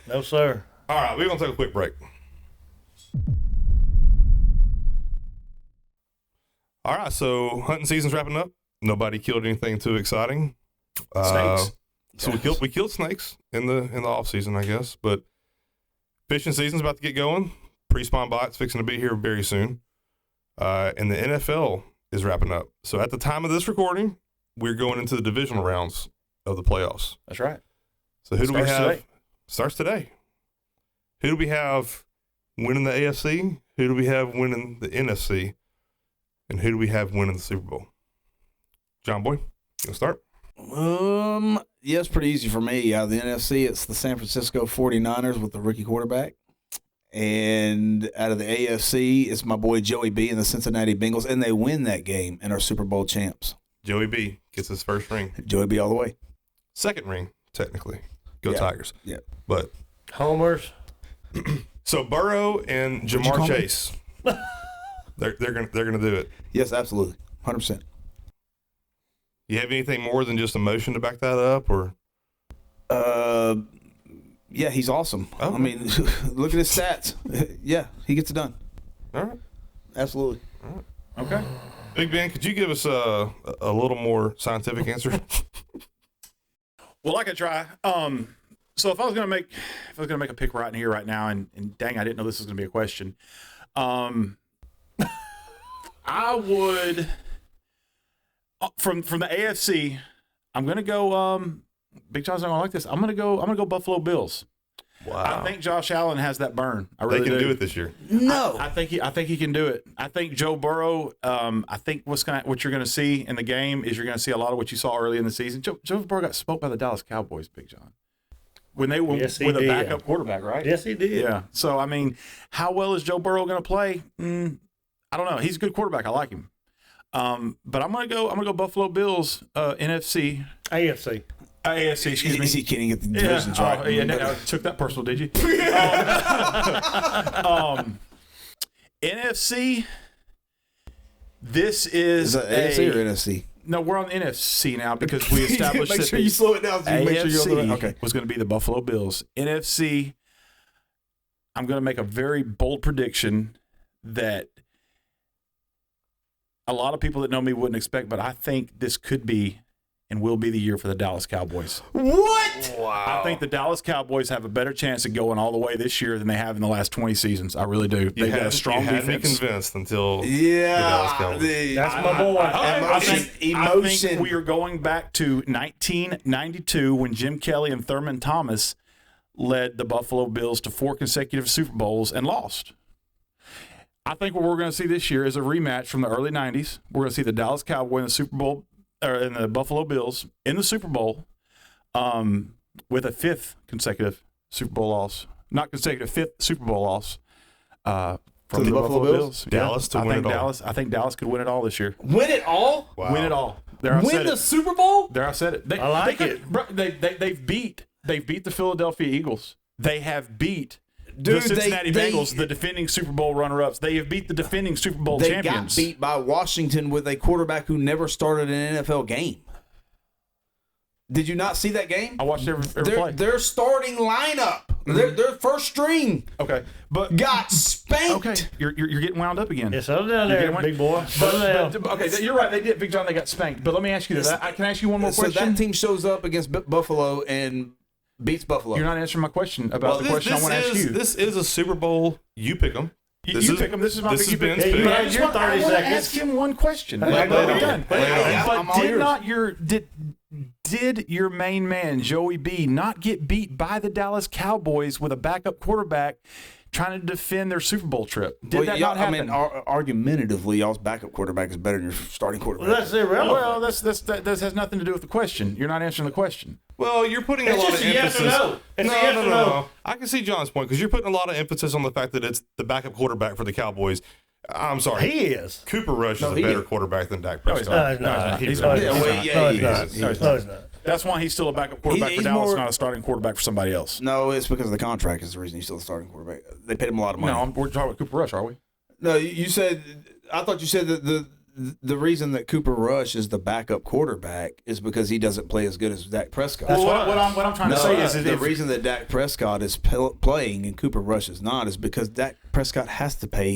No, sir. All right, we're gonna take a quick break. All right, so hunting season's wrapping up. Nobody killed anything too exciting. Snakes. So we killed snakes in the off season, I guess. But fishing season's about to get going. Pre-spawn bites fixing to be here very soon. And the NFL is wrapping up. So at the time of this recording, we're going into the divisional rounds of the playoffs. That's right. So who do we Starts have? today. Starts today. Who do we have winning the AFC? Who do we have winning the NFC? And who do we have winning the Super Bowl? John Boy, you gonna start? Yeah, it's pretty easy for me. Out of the NFC, it's the San Francisco 49ers with the rookie quarterback. And out of the AFC, it's my boy Joey B and the Cincinnati Bengals, and they win that game and are Super Bowl champs. Joey B gets his first ring. Joey B all the way. Second ring, technically. Go Yeah. Tigers. Yeah. But Homers. so Burrow and you call Jamar me? Chase, they're gonna do it. Yes, absolutely. 100%. You have anything more than just emotion to back that up, or? Yeah, he's awesome. Okay. I mean, look at his stats. Yeah, he gets it done. All right. Absolutely. Okay. Big Ben, could you give us a little more scientific answer? Well, I could try. So if I was gonna make a pick right in here, right now, and dang, I didn't know this was gonna be a question. I would from the AFC. I'm gonna go. Big John's not gonna like this. I'm gonna go Buffalo Bills. Wow. I think Josh Allen has that burn. I really They can do it this year. No. I think he can do it. I think Joe Burrow. I think what you're going to see in the game is you're going to see a lot of what you saw early in the season. Joe Burrow got smoked by the Dallas Cowboys, Big John, when they were Yes, he with a did. backup quarterback, right? Yes, he did. Yeah. So I mean, how well is Joe Burrow going to play? I don't know. He's a good quarterback. I like him. But I'm gonna go Buffalo Bills. NFC. AFC. AFC, excuse me. He can't even get the divisions right. Oh, yeah, I took that personal, did you? NFC. This is that AFC or NFC? No, we're on the NFC now because we established Make that sure the you slow it down. So you make sure you're on the AFC right. Okay. was going to be the Buffalo Bills. NFC. I'm going to make a very bold prediction that a lot of people that know me wouldn't expect, but I think this could be and will be the year for the Dallas Cowboys. What? Wow. I think the Dallas Cowboys have a better chance of going all the way this year than they have in the last 20 seasons. I really do. They've got a strong you had me defense. convinced until the Dallas Yeah. Cowboys. That's my boy. I Emotion. think we are going back to 1992 when Jim Kelly and Thurman Thomas led the Buffalo Bills to 4 consecutive Super Bowls and lost. I think what we're going to see this year is a rematch from the early 90s. We're going to see the Dallas Cowboys in the Super Bowl, or in the Buffalo Bills in the Super Bowl, with a 5th consecutive Super Bowl loss. Not consecutive, 5th Super Bowl loss. From the Buffalo Bills? Dallas to win it all. I think Dallas could win it all this year. Win it all? Wow. Win it all. There I Win said the it. Super Bowl? There I said it. I like could- it. Bro, they've beat the Philadelphia Eagles. They have beat Dude, the Cincinnati they- Bengals, the defending Super Bowl runner-ups. They have beat the defending Super Bowl They champions. got beat by Washington with a quarterback who never started an NFL game. Did you not see that game? I watched every play. Their starting lineup, their first string, Okay, but got spanked. okay, you're getting wound up again. Yeah, settle down You're there, getting big boy. Settle down. But, okay, you're right. They did, Big John. They got spanked. But let me ask you this. Can I ask you one more So question? that team shows up against Buffalo and beats Buffalo. You're not answering my question about the question I want to ask you. This is a Super Bowl. You pick them. You pick them. This is my This pick. is You Ben's pick. pick. Yeah, But I you just had want, I 30 want to seconds. ask him one question. Lay it But we're on. done. Lay it on. I'm But all did yours. not did your main man Joey B not get beat by the Dallas Cowboys with a backup quarterback trying to defend their Super Bowl trip. Did Well, that not happen? I mean, argumentatively, y'all's backup quarterback is better than your starting quarterback. Well, that's irrelevant. well, that has nothing to do with the question. You're not answering the question. Well, you're putting It's a lot just of a yes emphasis. or no. It's a yes or no. I can see John's point because you're putting a lot of emphasis on the fact that it's the backup quarterback for the Cowboys. I'm sorry. He is. Cooper Rush is a he better is. quarterback than Dak No, he's Prescott. No, He's no, not. he's not. Yeah, No, well, he's yeah, not. he No, is. he's not. That's why he's still a backup quarterback He's for Dallas, more- not a starting quarterback for somebody else. No, it's because of the contract is the reason he's still the starting quarterback. They paid him a lot of money. No, we're talking about Cooper Rush, are we? No, you said. I thought you said that the reason that Cooper Rush is the backup quarterback is because he doesn't play as good as Dak Prescott. That's Well, what I'm trying to say is the if, reason that Dak Prescott is playing and Cooper Rush is not is because Dak Prescott has to play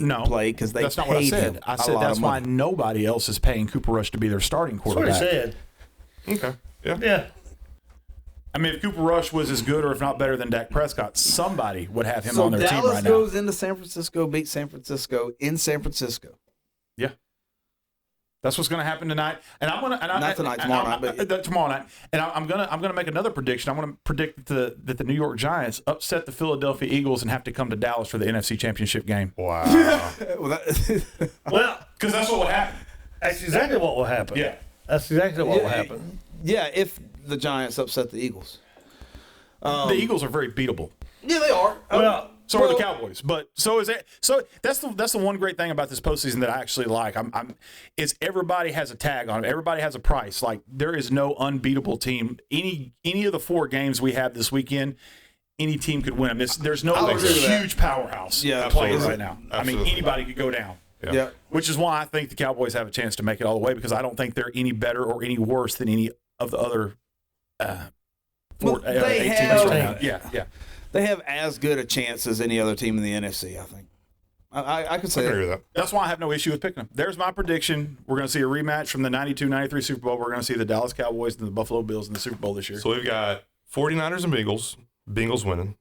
because they that's not what I paid said. him I a said lot that's of why money. nobody else is paying Cooper Rush to be their starting That's what he quarterback. said. Okay. Yeah. Yeah. I mean, if Cooper Rush was as good or if not better than Dak Prescott, somebody would have him So on their team Dallas right now. goes into San Francisco, beats San Francisco in San Francisco. Yeah. That's what's going to happen tonight, and I'm going to Not tonight, tomorrow night, but- tomorrow night, and I'm gonna make another prediction. I'm going to predict that the New York Giants upset the Philadelphia Eagles and have to come to Dallas for the NFC Championship game. Wow. Well, that, Well, Because that's what would happen. that's exactly what will happen. Yeah. That's exactly what will happen. yeah, if the Giants upset the Eagles. The Eagles are very beatable. Yeah, they are. Well, So are the Cowboys, but so is that. So that's the one great thing about this postseason that I actually like. Is everybody has a tag on it. Everybody has a price. Like there is no unbeatable team. Any of the 4 games we have this weekend, any team could win them. There's no I'll agree with that. huge powerhouse Yeah, playing absolutely. right now. I Absolutely. mean, anybody could go down. Yeah. Which is why I think the Cowboys have a chance to make it all the way because I don't think they're any better or any worse than any of the other. Well, they 8 teams have- right now. Yeah. They have as good a chance as any other team in the NFC, I think. I could I say can agree that. with that. That's why I have no issue with picking them. There's my prediction. We're going to see a rematch from the 92-93 Super Bowl. We're going to see the Dallas Cowboys and the Buffalo Bills in the Super Bowl this year. So we've got 49ers and Bengals. Bengals winning.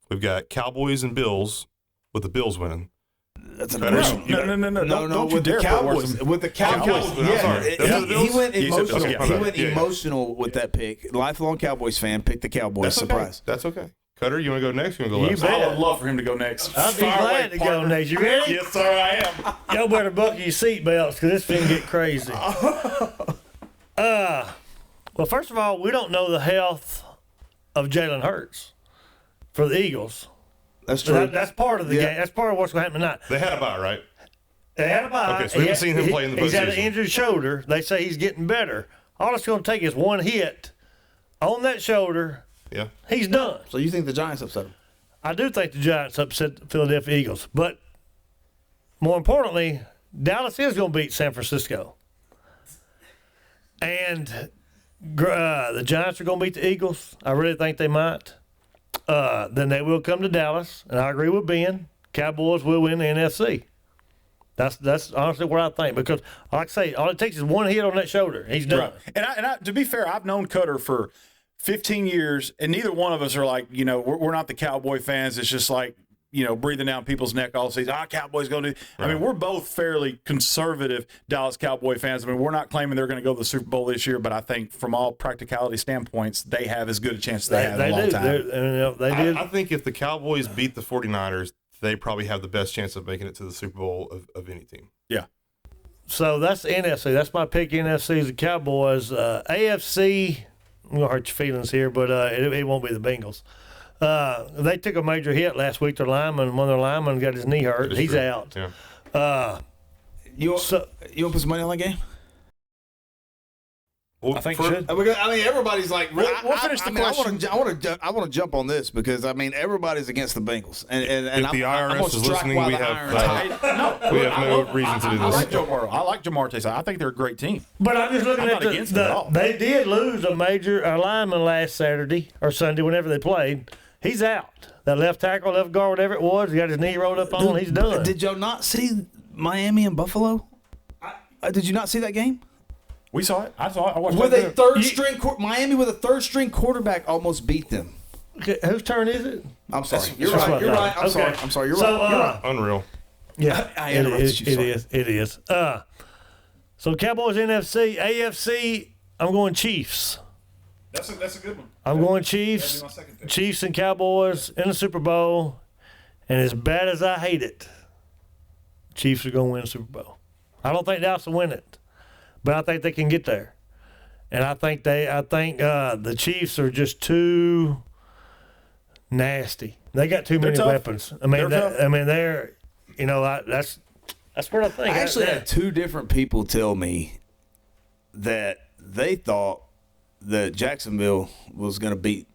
We've got Cowboys and Bills with the Bills winning. That's an Better- emotional. No, don't you with dare the put words Cowboys. in- With the Cowboys. Cowboys. I'm Yeah, sorry. Those are the he Bills? went You said emotional. Bills. Okay, my He bad. went Yeah, yeah. emotional with that pick. Lifelong Cowboys fan picked the Cowboys. That's Surprise. okay. That's okay. Cutter, you want to go next? You want to go You last? bet. I would love for him to go next. I'd be Fire away, glad to go partner. next. You ready? Yes, sir, I am. Y'all better buckle your seatbelts because this thing get crazy. Well, first of all, we don't know the health of Jalen Hurts for the Eagles. That's So true. that's part of the Yeah. game. That's part of what's going to happen tonight. They had a bye, right? They had a bye. Okay, so we haven't seen him play in the He's had an postseason. injured shoulder. They say he's getting better. All it's going to take is one hit on that shoulder. Yeah. He's done. So you think the Giants upset him? I do think the Giants upset the Philadelphia Eagles, but more importantly, Dallas is going to beat San Francisco, and the Giants are going to beat the Eagles. I really think they might. Then they will come to Dallas, and I agree with Ben. Cowboys will win the NFC. That's honestly what I think because, like I say, all it takes is one hit on that shoulder. He's done. Right. And I, to be fair, I've known Cutter for 15 years, and neither one of us are like, we're not the Cowboy fans. It's just like, breathing down people's neck all season. Cowboys going to do. I mean, we're both fairly conservative Dallas Cowboy fans. I mean, we're not claiming they're going to go to the Super Bowl this year, but I think from all practicality standpoints, they have as good a chance as they have in a long do. time. They did. I think if the Cowboys beat the 49ers, they probably have the best chance of making it to the Super Bowl of any team. Yeah. So that's the NFC. That's my pick. NFC is the Cowboys. AFC. I'm gonna hurt your feelings here, but it won't be the Bengals. They took a major hit last week. Their lineman, one of their linemen, got his knee hurt. That is He's true. out. Yeah. You want So to put some money on that game? Well, I think for- it should. Because, everybody's like, We'll finish the question. I want to jump on this because everybody's against the Bengals, and If the I'm IRS gonna is strike listening, while we the have, iron's uh, hot. we have no reason to do I this. like Joe Burrow. I like Jamar Chase. I think they're a great team. But I'm just looking I'm at not against it at all. they did lose a major lineman last Saturday or Sunday, whenever they played. He's out. That left tackle, left guard, whatever it was, he got his knee rolled up on. He's done. Did y'all not see Miami and Buffalo? Did you not see that game? We saw it. I saw it. I watched With that a video. third string, Miami with a third string quarterback almost beat them. Okay, whose turn is it? I'm sorry. That's You're what right. You're I right. thought. I'm sorry. Okay. I'm sorry. You're So, right. You're right. Unreal. Yeah, I it interrupted is. you, It sorry. is. It is. So Cowboys NFC, AFC. I'm going Chiefs. That's a good one. I'm going Chiefs. my second pick. Chiefs and Cowboys in the Super Bowl, And as bad as I hate it, Chiefs are going to win the Super Bowl. I don't think Dallas will win it, but I think they can get there. And I think the Chiefs are just too nasty. They got too many weapons. I mean, they're that's what I think. I actually had two different people tell me that they thought that Jacksonville was going to beat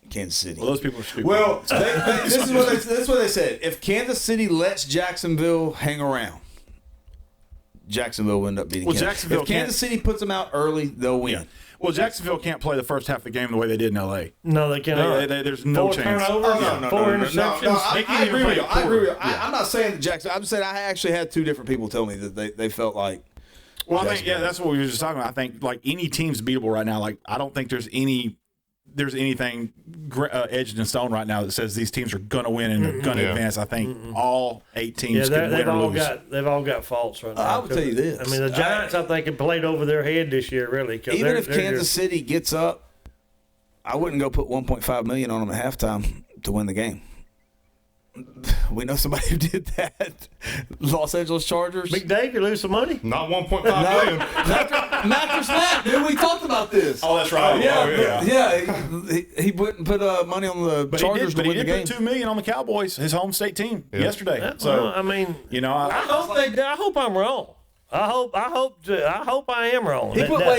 Kansas City. Well, those people are stupid. Well, this is what they said. If Kansas City lets Jacksonville hang around, Jacksonville will end up beating Kansas. If Kansas City puts them out early, they'll win. Yeah. Well, Jacksonville can't play the first half of the game the way they did in L.A. No, they cannot. There's no chance. Four interceptions. I agree with you. I'm not saying that Jackson. I'm just saying I actually had two different people tell me that they felt like. Well, I think that's what we were just talking about. I think like any team's beatable right now. Like I don't think there's anything edged in stone right now that says these teams are gonna win and they're gonna advance. I think all 8 teams can win or lose. They've all got faults right now. I will tell you this. I mean, the Giants, I think, have played over their head this year, really. Even if Kansas City gets up, I wouldn't go put $1.5 million on them at halftime to win the game. We know somebody who did that. Los Angeles Chargers. Big Dave, you lose some money. Not 1.5 million. Mattress Matt, dude, we talked about this. Oh, that's right. He put money on the Chargers to win the game. He did put $2 million on the Cowboys, his home state team, yesterday. Yeah, so well, I mean, I hope I'm wrong. I hope I am wrong.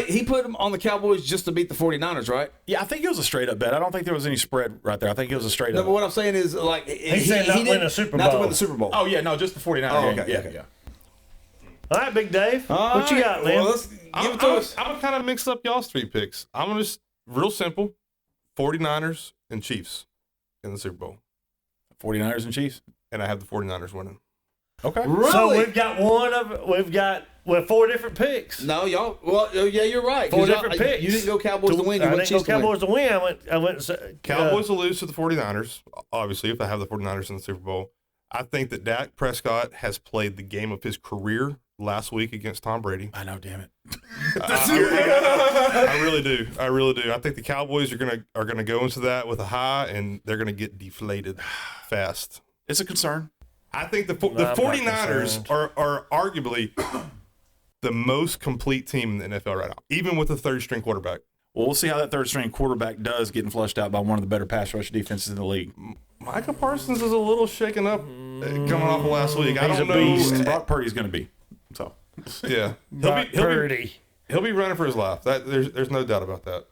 He put him on the Cowboys just to beat the 49ers, right? Yeah, I think it was a straight up bet. I don't think there was any spread right there. I think it was a straight up. No, but what I'm saying is, like, he said not win the Super Bowl. Not to win the Super Bowl. Oh yeah, no, just the 49ers. Oh, game. okay. Yeah. All right, Big Dave. What you got, Lynn? Well, let's give it to us. I'm going to kind of mix up y'all's 3 picks. I'm going to real simple, 49ers and Chiefs in the Super Bowl. 49ers and Chiefs. And I have the 49ers winning. Okay. Really? So we've got 4 different picks. No, y'all. Well, yeah, you're right. 4 different picks. You didn't go Cowboys to win. You I went didn't Chiefs go Cowboys to win. I went. Cowboys will lose to the 49ers, obviously, if I have the 49ers in the Super Bowl. I think that Dak Prescott has played the game of his career last week against Tom Brady. I know, damn it. I really do. I really do. I think the Cowboys are gonna go into that with a high, and they're gonna get deflated fast. It's a concern. I think the 49ers are arguably the most complete team in the NFL right now, even with the third-string quarterback. Well, we'll see how that third-string quarterback does getting flushed out by one of the better pass rush defenses in the league. Micah Parsons is a little shaken up coming off of last week. I don't know. And Brock Purdy's going to be. So, yeah, he'll be running for his life. There's no doubt about that.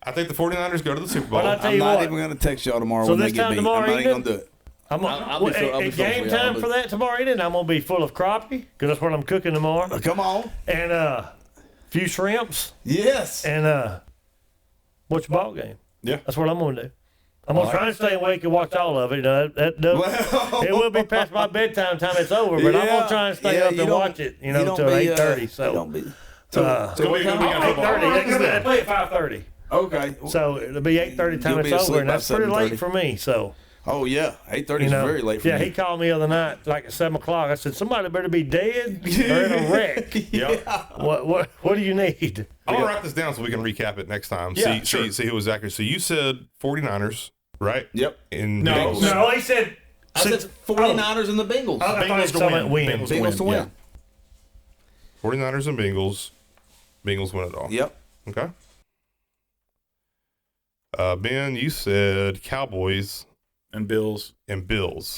I think the 49ers go to the Super Bowl. I'm not even going to text y'all tomorrow when they get beat. I'm not even going to do it. I'll be game time for that tomorrow evening. I'm gonna be full of crappie because that's what I'm cooking tomorrow. Come on, and a few shrimps. Yes, and watch ball game. Yeah, that's what I'm gonna do. I'm gonna try and stay awake and watch all of it. You know, it will be past my bedtime time. It's over, but I'm gonna try and stay up and watch it. You know, till 8:30. So what time? 8:30. They play at 5:30. Okay. So it'll be 8:30 time. It's over, and that's pretty late for me. So. Oh yeah, 8:30 is very late for me. Yeah, he called me the other night, like at 7 o'clock. I said, "Somebody better be dead or in a wreck." Yeah. What do you need? I'm gonna write this down so we can recap it next time. Yeah, see who was accurate. So you said 49ers, right? Yep. No, he said. I said 49ers and the Bengals. Bengals to win. Bengals to win. 49ers and Bengals. Bengals win it all. Yep. Okay. Ben, you said Cowboys. And Bills.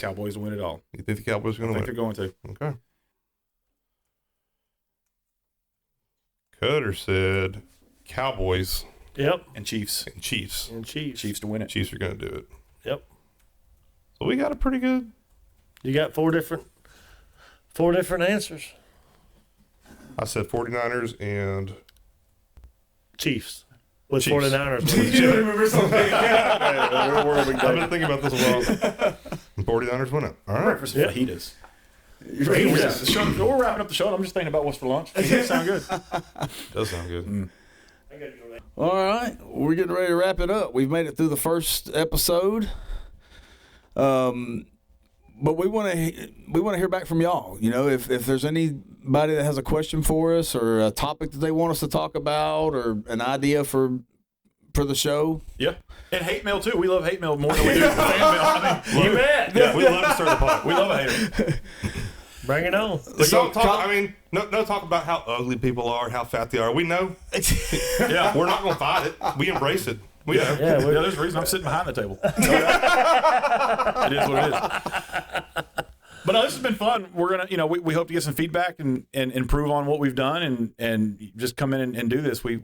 Cowboys win it all. You think the Cowboys are going to win? I think they're going to. Okay. Cutter said Cowboys. Yep. And Chiefs. Chiefs to win it. Chiefs are going to do it. Yep. So we got a pretty good. You got 4 different answers. I said 49ers and Chiefs. With Chiefs. 49ers. You remember something? I've been thinking about this a while. 49ers win it. All right. For some fajitas. We're wrapping up the show. I'm just thinking about what's for lunch. Does that sound good? Does sound good. All right, we're getting ready to wrap it up. We've made it through the first episode, but we want to hear back from y'all. You know, if there's anybody that has a question for us or a topic that they want us to talk about or an idea for for the show. Yeah. And hate mail, too. We love hate mail more than we do fan mail. I mean, You bet. yeah, we love to stir the pot. We love a hater. Bring it on. But don't talk. I mean, no talk about how ugly people are, how fat they are. We know. Yeah. We're not going to fight it. We embrace it. We know. Yeah, Yeah, there's a reason I'm sitting behind the table. It is what it is. But no, this has been fun. We're gonna, we hope to get some feedback and improve on what we've done and just come in and do this. We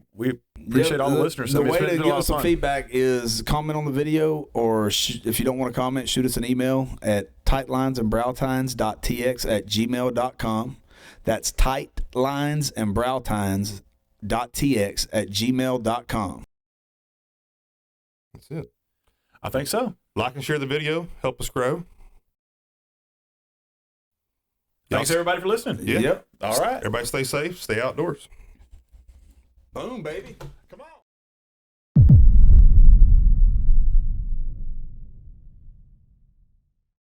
appreciate all the listeners. The I mean, way it's to been a give lot us of some fun. feedback is comment on the video, or if you don't want to comment, shoot us an email at tightlinesandbrowtines.tx@gmail.com. That's tightlinesandbrowtines.tx@gmail.com. That's it. I think so. Like and share the video. Help us grow. Thanks everybody for listening. Yeah. Yep. All right. Everybody stay safe. Stay outdoors. Boom, baby. Come on.